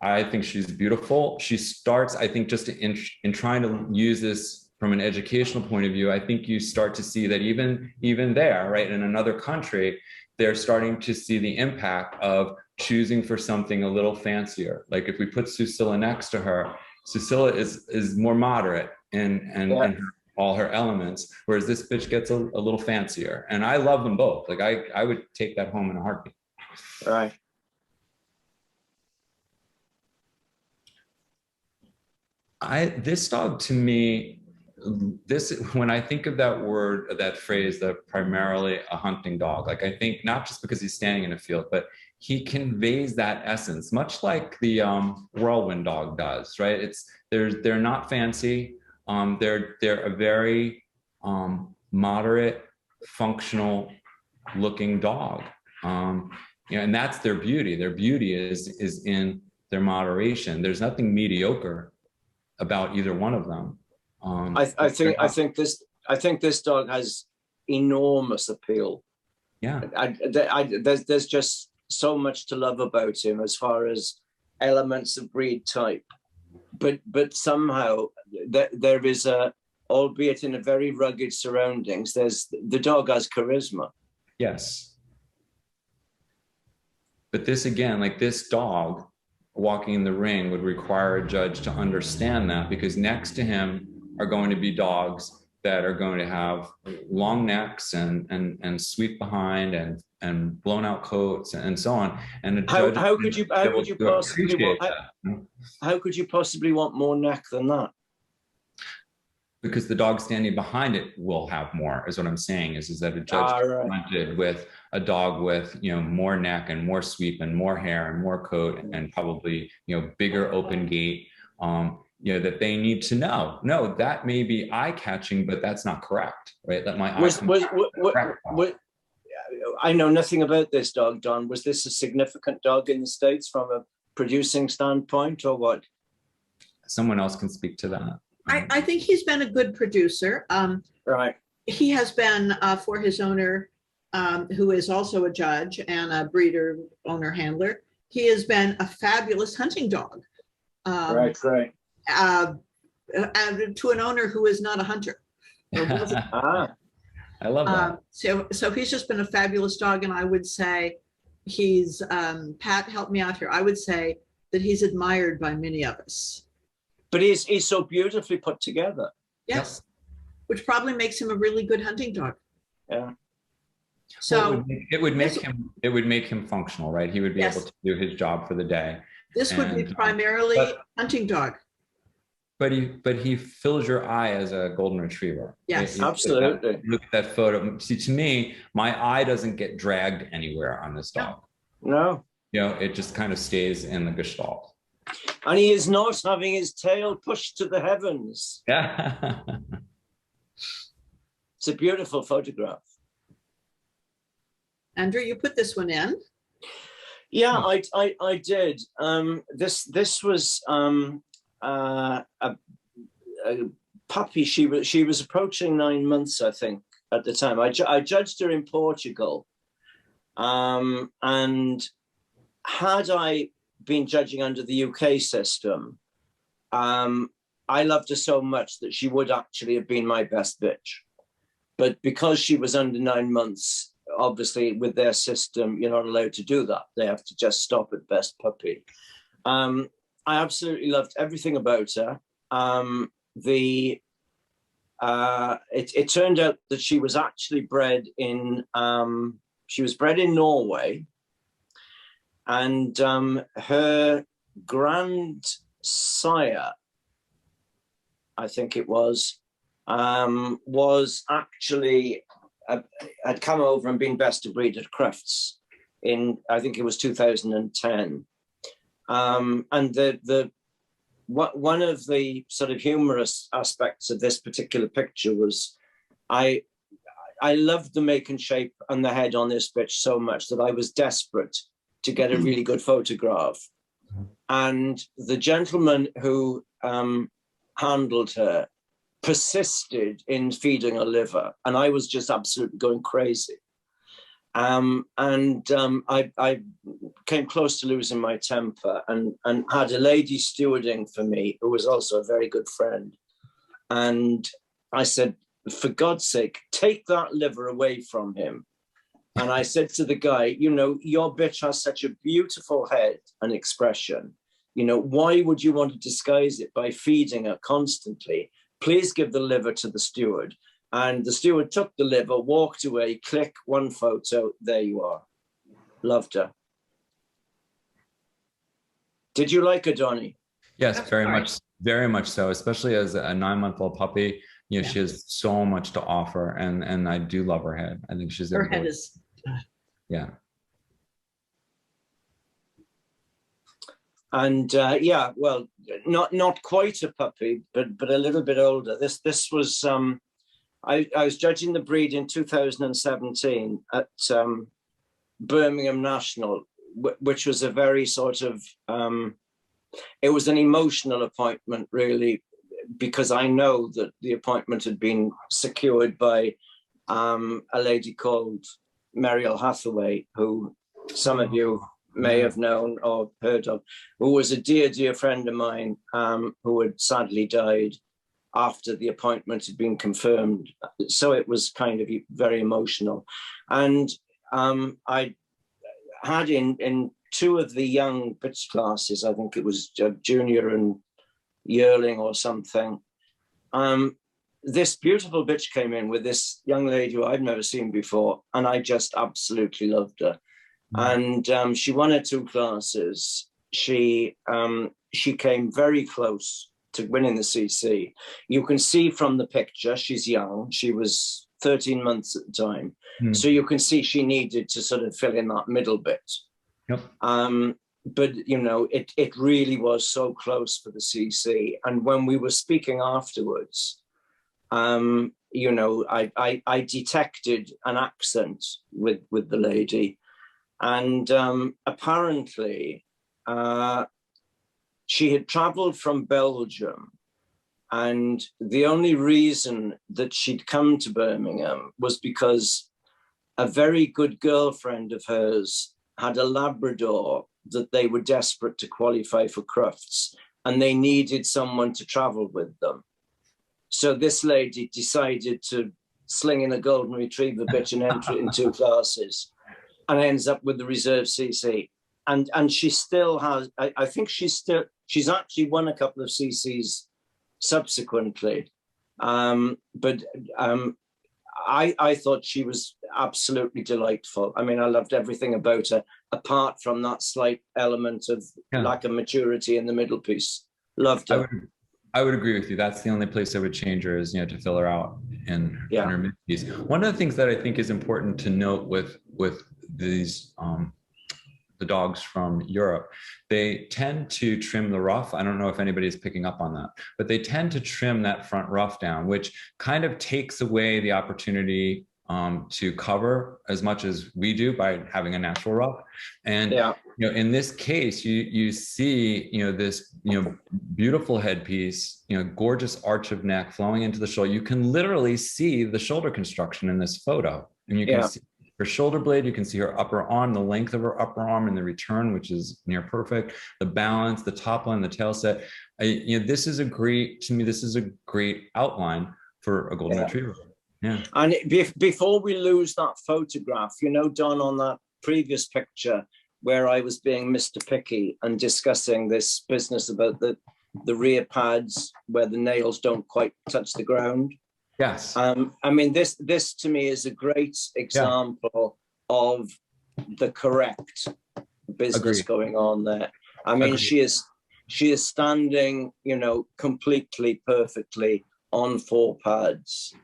D: I think she's beautiful. She starts, I think, just in trying to use this from an educational point of view, I think you start to see that even there, right, in another country, they're starting to see the impact of choosing for something a little fancier. Like if we put Susilla next to her, Susilla is more moderate in all her elements, whereas this bitch gets a little fancier. And I love them both. Like I would take that home in a heartbeat.
C: Right.
D: This dog to me, when I think of that word, that phrase, that primarily a hunting dog, like I think not just because he's standing in a field, but he conveys that essence, much like the whirlwind dog does, right? They're not fancy. They're a very moderate, functional looking dog. And that's their beauty. Their beauty is in their moderation. There's nothing mediocre about either one of them. I
C: think this dog has enormous appeal.
D: Yeah,
C: there's just so much to love about him as far as elements of breed type, but somehow there is albeit in a very rugged surroundings, the dog has charisma.
D: Yes, but this again, like this dog walking in the ring would require a judge to understand that, because next to him are going to be dogs that are going to have long necks and sweep behind and blown out coats and so on. And
C: how could you possibly want more neck than that?
D: Because the dog standing behind it will have more, is what I'm saying, is that a judge confronted with a dog with, more neck and more sweep and more hair and more coat and probably, bigger open gait, that they need to know. No, that may be eye-catching, but that's not correct, right? That my
C: I know nothing about this dog, Don. Was this a significant dog in the States from a producing standpoint, or what?
D: Someone else can speak to that.
A: I think he's been a good producer.
C: Right.
A: He has been, for his owner, who is also a judge and a breeder, owner, handler, he has been a fabulous hunting dog.
C: Right.
A: To an owner who is not a hunter.
D: I love that.
A: So he's just been a fabulous dog, and I would say he's, Pat, help me out here. I would say that he's admired by many of us.
C: But he's so beautifully put together.
A: Yes, which probably makes him a really good hunting dog.
C: Yeah.
A: So
D: it would make him functional, right? He would be able to do his job for the day.
A: This would be primarily hunting dog.
D: But he fills your eye as a golden retriever.
A: Yes,
C: absolutely.
D: Look at that photo. See, to me, my eye doesn't get dragged anywhere on this dog.
C: No.
D: It just kind of stays in the gestalt.
C: And he is not having his tail pushed to the heavens.
D: Yeah.
C: It's a beautiful photograph.
A: Andrew, you put this one in.
C: Yeah, I did. This was a puppy. She was approaching 9 months, I think, at the time. I judged her in Portugal, and had I been judging under the UK system, I loved her so much that she would actually have been my best bitch. But because she was under 9 months, obviously with their system, you're not allowed to do that. They have to just stop at best puppy. I absolutely loved everything about her. it turned out that she was actually bred in Norway, and her grandsire, I think it was actually had come over and been best of breed at Crufts in, I think it was 2010. And one of the sort of humorous aspects of this particular picture was I loved the make and shape and the head on this bitch so much that I was desperate to get a really good photograph. And the gentleman who handled her persisted in feeding her liver, and I was just absolutely going crazy. I came close to losing my temper, and had a lady stewarding for me who was also a very good friend. And I said, for God's sake, take that liver away from him. And I said to the guy, you know, your bitch has such a beautiful head and expression. You know, why would you want to disguise it by feeding her constantly? Please give the liver to the steward. And the steward took the liver, walked away, click, one photo, there you are. Loved her. Did you like her, Donnie?
D: Yes,
A: That's
D: very much so, especially as a 9-month-old puppy. You know,
A: Yeah.
D: she has so much to offer, and I do love her head. I think she's
A: Her head is,
D: yeah.
C: And yeah, well, not quite a puppy, but a little bit older. This was I was judging the breed in 2017 at Birmingham National, which was a very sort of it was an emotional appointment, really, because I know that the appointment had been secured by a lady called Mariel Hathaway, who some of you may have known or heard of, who was a dear friend of mine, who had sadly died after the appointment had been confirmed. So it was kind of very emotional. And I had in two of the young bitch classes, I think it was junior and yearling or something, this beautiful bitch came in with this young lady who I've never seen before, and I just absolutely loved her. And she won her 2 classes. She came very close to winning the CC. You can see from the picture, she's young. She was 13 months at the time. So you can see she needed to sort of fill in that middle bit.
D: Yep.
C: But, you know, it really was so close for the CC. And when we were speaking afterwards, you know, I detected an accent with the lady. And apparently, she had traveled from Belgium, and the only reason that she'd come to Birmingham was because a very good girlfriend of hers had a Labrador that they were desperate to qualify for Crufts, and they needed someone to travel with them. So this lady decided to sling in a golden retriever bitch and enter it in 2 classes, and ends up with the reserve CC. And she still has, I think she's actually won a couple of CCs subsequently. But I thought she was absolutely delightful. I mean, I loved everything about her, apart from that slight element of lack of maturity in the middle piece. Loved her.
D: I would agree with you. That's the only place I would change her, is, you know, to fill her out in her mid piece. One of the things that I think is important to note with these the dogs from Europe, they tend to trim the ruff. I don't know if anybody's picking up on that, but they tend to trim that front ruff down, which kind of takes away the opportunity to cover as much as we do by having a natural ruff. And you know, in this case, you see, you know, this, you know, beautiful headpiece, you know, gorgeous arch of neck flowing into the shoulder. You can literally see the shoulder construction in this photo, and you can see her shoulder blade, you can see her upper arm, the length of her upper arm in the return, which is near perfect, the balance, the top line, the tail set. You know, this is a great outline for a golden retriever. Yeah. And
C: before we lose that photograph, you know, Don, on that previous picture where I was being Mr. Picky and discussing this business about the rear pads where the nails don't quite touch the ground.
D: Yes.
C: I mean, this to me is a great example of the correct business
D: Agreed.
C: going on there. I mean,
D: Agreed.
C: she is standing, you know, completely perfectly on 4 pads.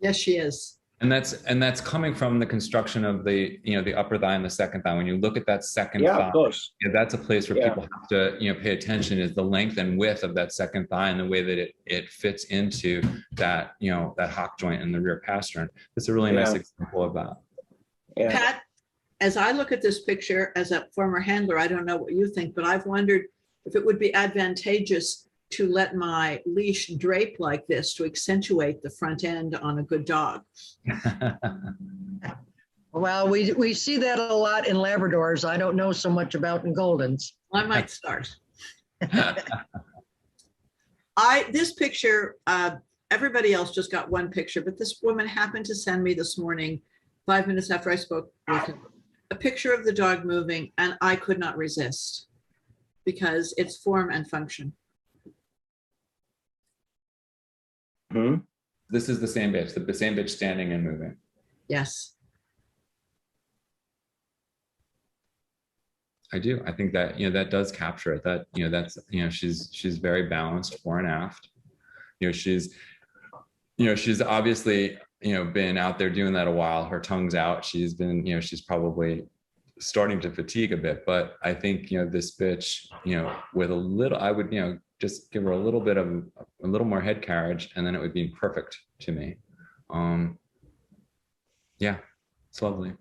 A: Yes, she is.
D: And that's coming from the construction of the, you know, the upper thigh and the second thigh. When you look at that second
C: Yeah,
D: thigh,
C: of course.
D: yeah, that's a place where
C: Yeah.
D: people have to, you know, pay attention, is the length and width of that second thigh and the way that it fits into that, you know, that hock joint in the rear pastern. It's a really nice
C: Yeah.
D: example of that.
C: Yeah.
A: Pat, as I look at this picture as a former handler, I don't know what you think, but I've wondered if it would be advantageous to let my leash drape like this to accentuate the front end on a good dog.
B: Well, we see that a lot in Labradors. I don't know so much about in Goldens.
A: I might start. This picture, everybody else just got one picture, but this woman happened to send me this morning, 5 minutes after I spoke with her, a picture of the dog moving, and I could not resist because it's form and function.
C: Hmm?
D: This is the same bitch, the same bitch standing and moving.
A: Yes.
D: I do. I think that, you know, that does capture it. That, you know, that's, you know, she's very balanced fore and aft. You know, she's obviously, you know, been out there doing that a while. Her tongue's out. She's been, you know, she's probably starting to fatigue a bit, but I think, you know, this bitch, you know, with a little, I would, you know, just give her a little bit of a little more head carriage, and then it would be perfect to me. Yeah, it's lovely.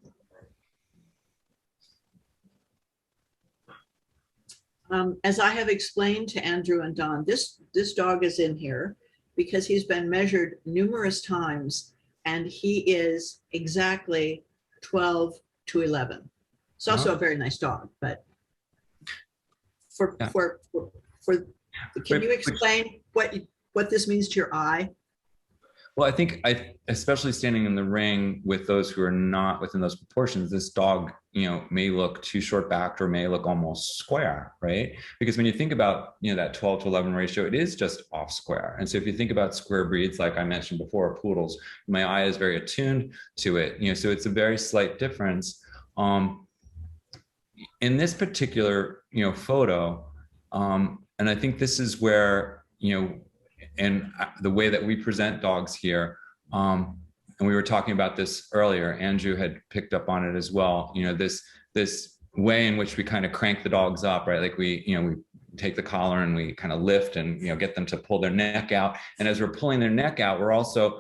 A: As I have explained to Andrew and Don, this dog is in here because he's been measured numerous times, and he is exactly 12 to 11. It's also a very nice dog, but can you explain what this means to your eye?
D: Well, I think especially standing in the ring with those who are not within those proportions, this dog, you know, may look too short backed or may look almost square, right? Because when you think about, you know, that 12 to 11 ratio, it is just off square. And so if you think about square breeds, like I mentioned before, poodles, my eye is very attuned to it, you know, so it's a very slight difference. In this particular, you know, photo, and I think this is where, you know, and the way that we present dogs here, and we were talking about this earlier, Andrew had picked up on it as well, you know, this way in which we kind of crank the dogs up, right? Like we, you know, we take the collar and we kind of lift and, you know, get them to pull their neck out. And as we're pulling their neck out, we're also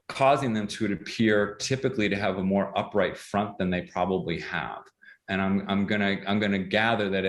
D: causing them to appear typically to have a more upright front than they probably have. And I'm gonna gather that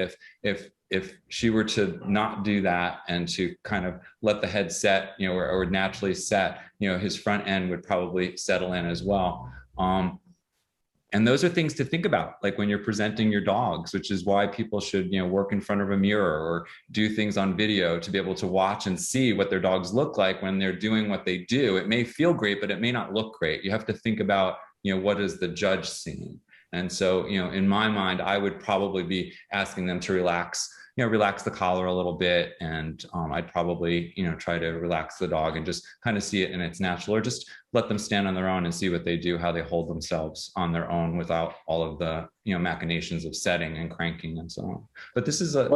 D: if she were to not do that and to kind of let the head set, you know, or naturally set, you know, his front end would probably settle in as well. And those are things to think about, like when you're presenting your dogs, which is why people should, you know, work in front of a mirror or do things on video to be able to watch and see what their dogs look like when they're doing what they do. It may feel great, but it may not look great. You have to think about, you know, what is the judge seeing? And so, you know, in my mind, I would probably be asking them to relax, you know, relax the collar a little bit. And I'd probably, you know, try to relax the dog and just kind of see it in its natural, or just let them stand on their own and see what they do, how they hold themselves on their own without all of the, you know, machinations of setting and cranking and so on. But this is a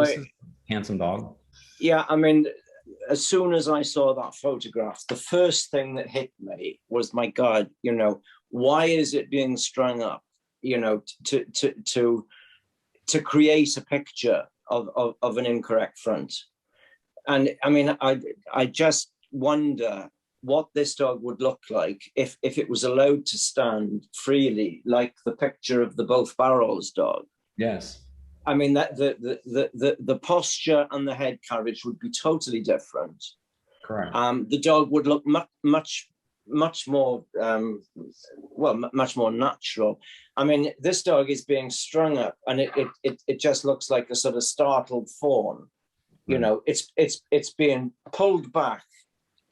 D: handsome dog.
C: Yeah, I mean, as soon as I saw that photograph, the first thing that hit me was, my God, you know, why is it being strung up? You know, to create a picture of an incorrect front. And I mean, I just wonder what this dog would look like if it was allowed to stand freely, like the picture of the both barrels dog.
D: Yes.
C: I mean, that the posture and the head carriage would be totally different.
D: Correct.
C: The dog would look much more much more natural. I mean, this dog is being strung up, and it just looks like a sort of startled fawn. You know, it's being pulled back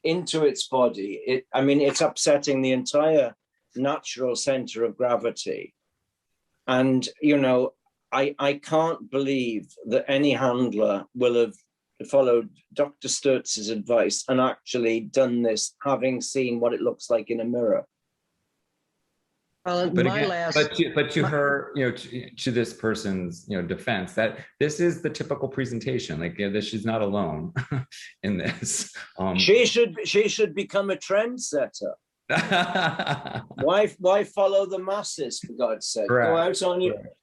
C: into its body. I mean, it's upsetting the entire natural center of gravity. And, you know, I can't believe that any handler will have followed Dr. Sturz's advice and actually done this, having seen what it looks like in a mirror.
B: Well,
D: But
B: my
D: again,
B: last,
D: but to her, to this person's, defense, that this is the typical presentation. Like, this, she's not alone in this.
C: She should become a trendsetter. Why follow the masses, for God's sake?
D: Correct.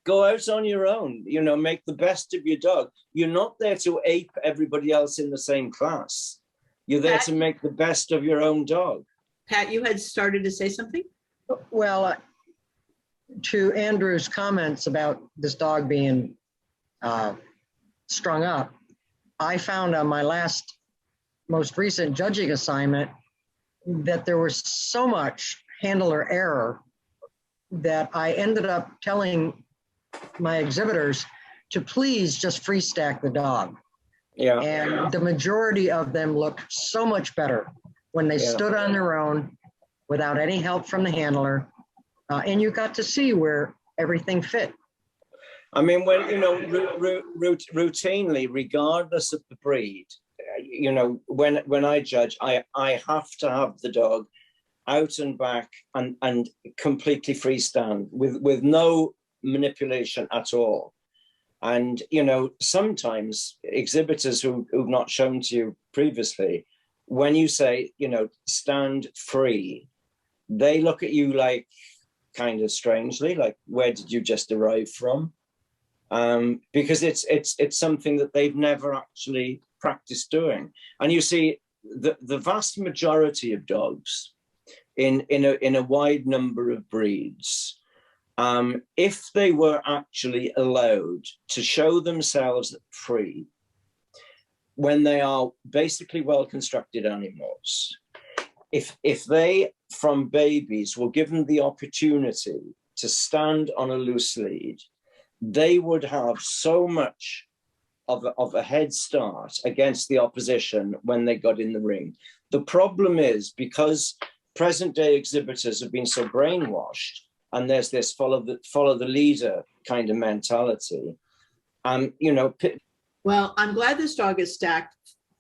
C: Go out on your own. Make the best of your dog. You're not there to ape everybody else in the same class. You're there to make the best of your own dog.
A: Pat, you had started to say something?
B: well, to Andrew's comments about this dog being strung up, I found on my most recent judging assignment that there was so much handler error that I ended up telling my exhibitors to please just free stack the dog.
C: Yeah.
B: And the majority of them looked so much better when they stood on their own without any help from the handler. And you got to see where everything fit.
C: I mean, when, routinely, regardless of the breed, when I judge, I have to have the dog out and back and completely freestand with no manipulation at all. And, sometimes exhibitors who've not shown to you previously, when you say, stand free, they look at you like kind of strangely, like, where did you just arrive from? Because it's something that they've never actually practiced doing. And you see, the vast majority of dogs in a wide number of breeds, if they were actually allowed to show themselves free when they are basically well-constructed animals, if they, from babies, were given the opportunity to stand on a loose lead, they would have so much of a head start against the opposition when they got in the ring. The problem is, because present-day exhibitors have been so brainwashed, and there's this follow the leader kind of mentality,
A: Well, I'm glad this dog is stacked,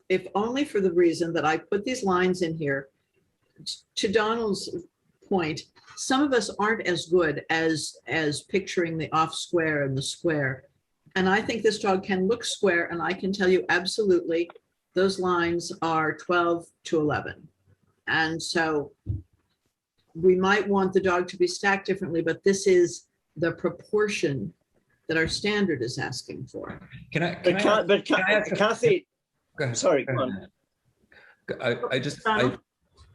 A: if only for the reason that I put these lines in here. To Donald's point, some of us aren't as good as picturing the off square and the square. And I think this dog can look square, and I can tell you absolutely those lines are 12 to 11. And so we might want the dog to be stacked differently, but this is the proportion that our standard is asking for.
C: Kathy,
D: go ahead.
C: Sorry, go on.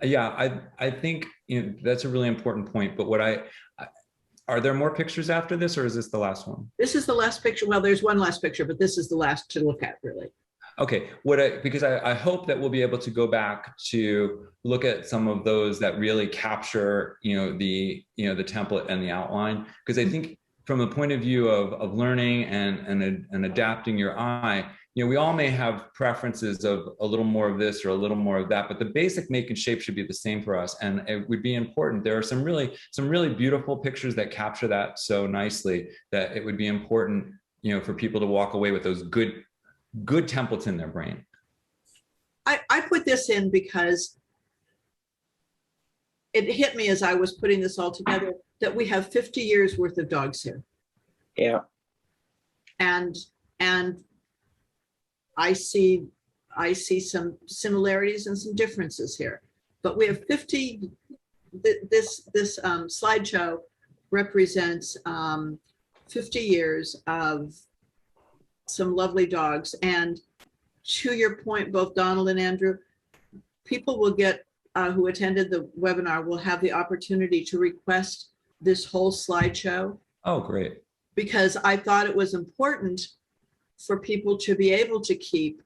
D: I think that's a really important point. But are there more pictures after this, or is this the last one?
A: This is the last picture. Well, there's one last picture, but this is the last to look at, really.
D: Okay, because I hope that we'll be able to go back to look at some of those that really capture the template and the outline, because I think from the point of view of learning and adapting your eye, we all may have preferences of a little more of this or a little more of that, but the basic make and shape should be the same for us. And it would be important. There are some really beautiful pictures that capture that so nicely that it would be important, for people to walk away with those good templates in their brain.
A: I put this in because it hit me as I was putting this all together that we have 50 years worth of dogs here.
C: Yeah.
A: And I see some similarities and some differences here, but we have 50. This slideshow represents 50 years of some lovely dogs. And to your point, both Donald and Andrew, people will get who attended the webinar will have the opportunity to request this whole slideshow.
D: Oh, great!
A: Because I thought it was important for people to be able to keep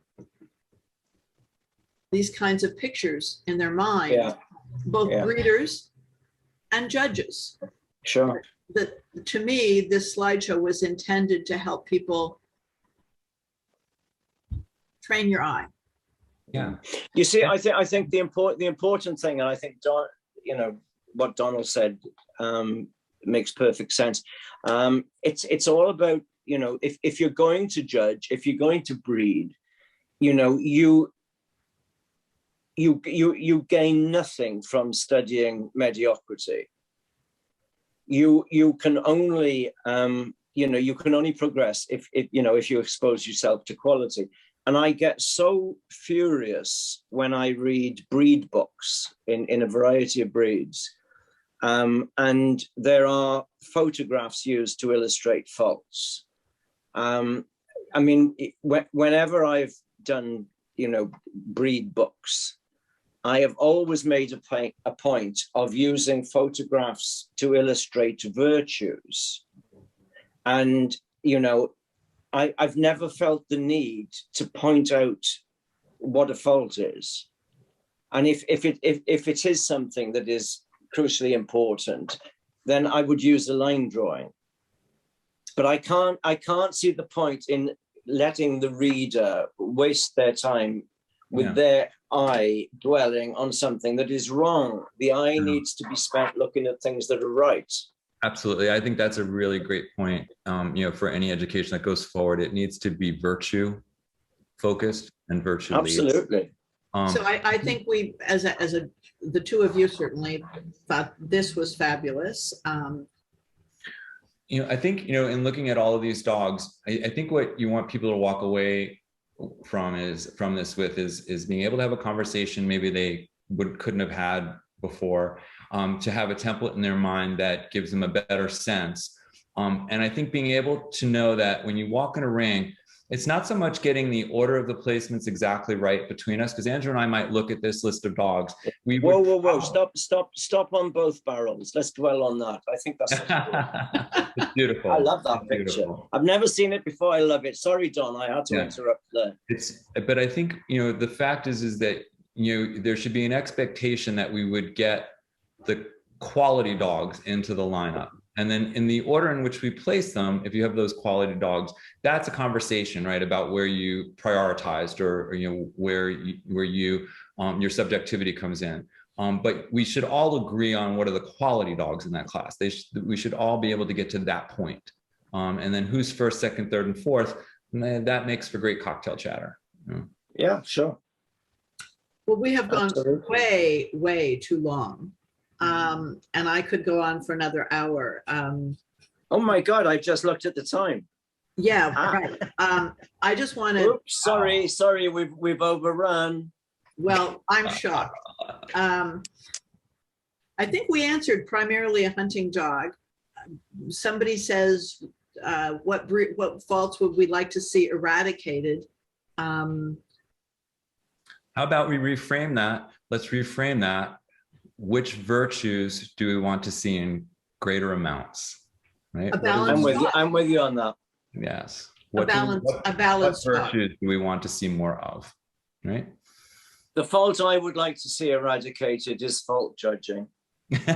A: these kinds of pictures in their mind, both breeders and judges.
C: Sure.
A: That, to me, this slideshow was intended to help people train your eye.
D: Yeah.
C: You see, I think the important thing, and I think what Donald said makes perfect sense. It's all about, if you're going to judge, if you're going to breed, you know, you gain nothing from studying mediocrity. You can only you can only progress if you expose yourself to quality. And I get so furious when I read breed books in a variety of breeds, and there are photographs used to illustrate faults. I mean, whenever I've done breed books, I have always made a point of using photographs to illustrate virtues. And, I've never felt the need to point out what a fault is. And if it is something that is crucially important, then I would use a line drawing. But I can't see the point in letting the reader waste their time with their eye dwelling on something that is wrong. The eye needs to be spent looking at things that are right.
D: Absolutely. I think that's a really great point. For any education that goes forward, it needs to be virtue focused and virtue leads.
C: Absolutely.
A: So I think we, the two of you certainly thought this was fabulous.
D: I think, in looking at all of these dogs, I think what you want people to walk away from is being able to have a conversation maybe they couldn't have had before, to have a template in their mind that gives them a better sense. And I think being able to know that when you walk in a ring, it's not so much getting the order of the placements exactly right between us, because Andrew and I might look at this list of dogs.
C: Whoa, stop on both barrels. Let's dwell on that. I think that's
D: it's beautiful.
C: I love that picture.
D: Beautiful.
C: I've never seen it before. I love it. Sorry, Don, I had to interrupt there.
D: But I think, the fact is that, there should be an expectation that we would get the quality dogs into the lineup. And then in the order in which we place them, if you have those quality dogs, that's a conversation, right, about where you prioritized or where your subjectivity comes in. But we should all agree on what are the quality dogs in that class. We should all be able to get to that point. And then who's first, second, third, and fourth, and that makes for great cocktail chatter.
C: Yeah, sure.
A: Well, we have gone way, way too long. And I could go on for another hour.
C: Oh my God, I just looked at the time.
A: Yeah, right. I just want to.
C: Oops, sorry, we've overrun.
A: Well, I'm shocked. I think we answered primarily a hunting dog. Somebody says, what faults would we like to see eradicated?
D: How about we reframe that? Let's reframe that. Which virtues do we want to see in greater amounts? Right.
C: I'm with you on that.
D: Yes.
A: What
D: virtues do we want to see more of? Right.
C: The fault I would like to see eradicated is fault judging.
A: Okay.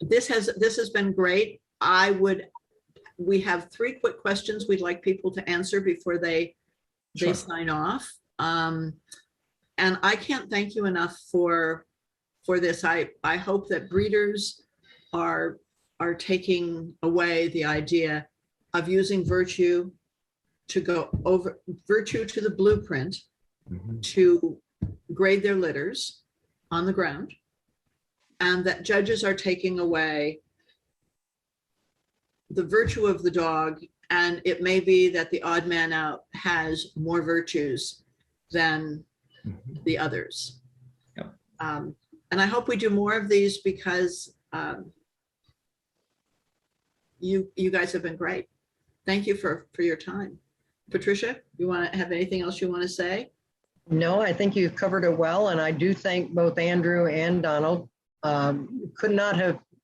A: This has been great. We have 3 quick questions we'd like people to answer before they sign off. And I can't thank you enough for this. I hope that breeders are taking away the idea of using virtue to the blueprint to grade their litters on the ground, and that judges are taking away the virtue of the dog. And it may be that the odd man out has more virtues than the others.
D: Yep.
A: And I hope we do more of these, because you guys have been great. Thank you for your time. Patricia, you want to have anything else you want to say?
B: No, I think you've covered it well. And I do thank both Andrew and Donald.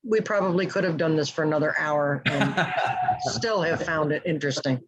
B: We probably could have done this for another hour and still have found it interesting.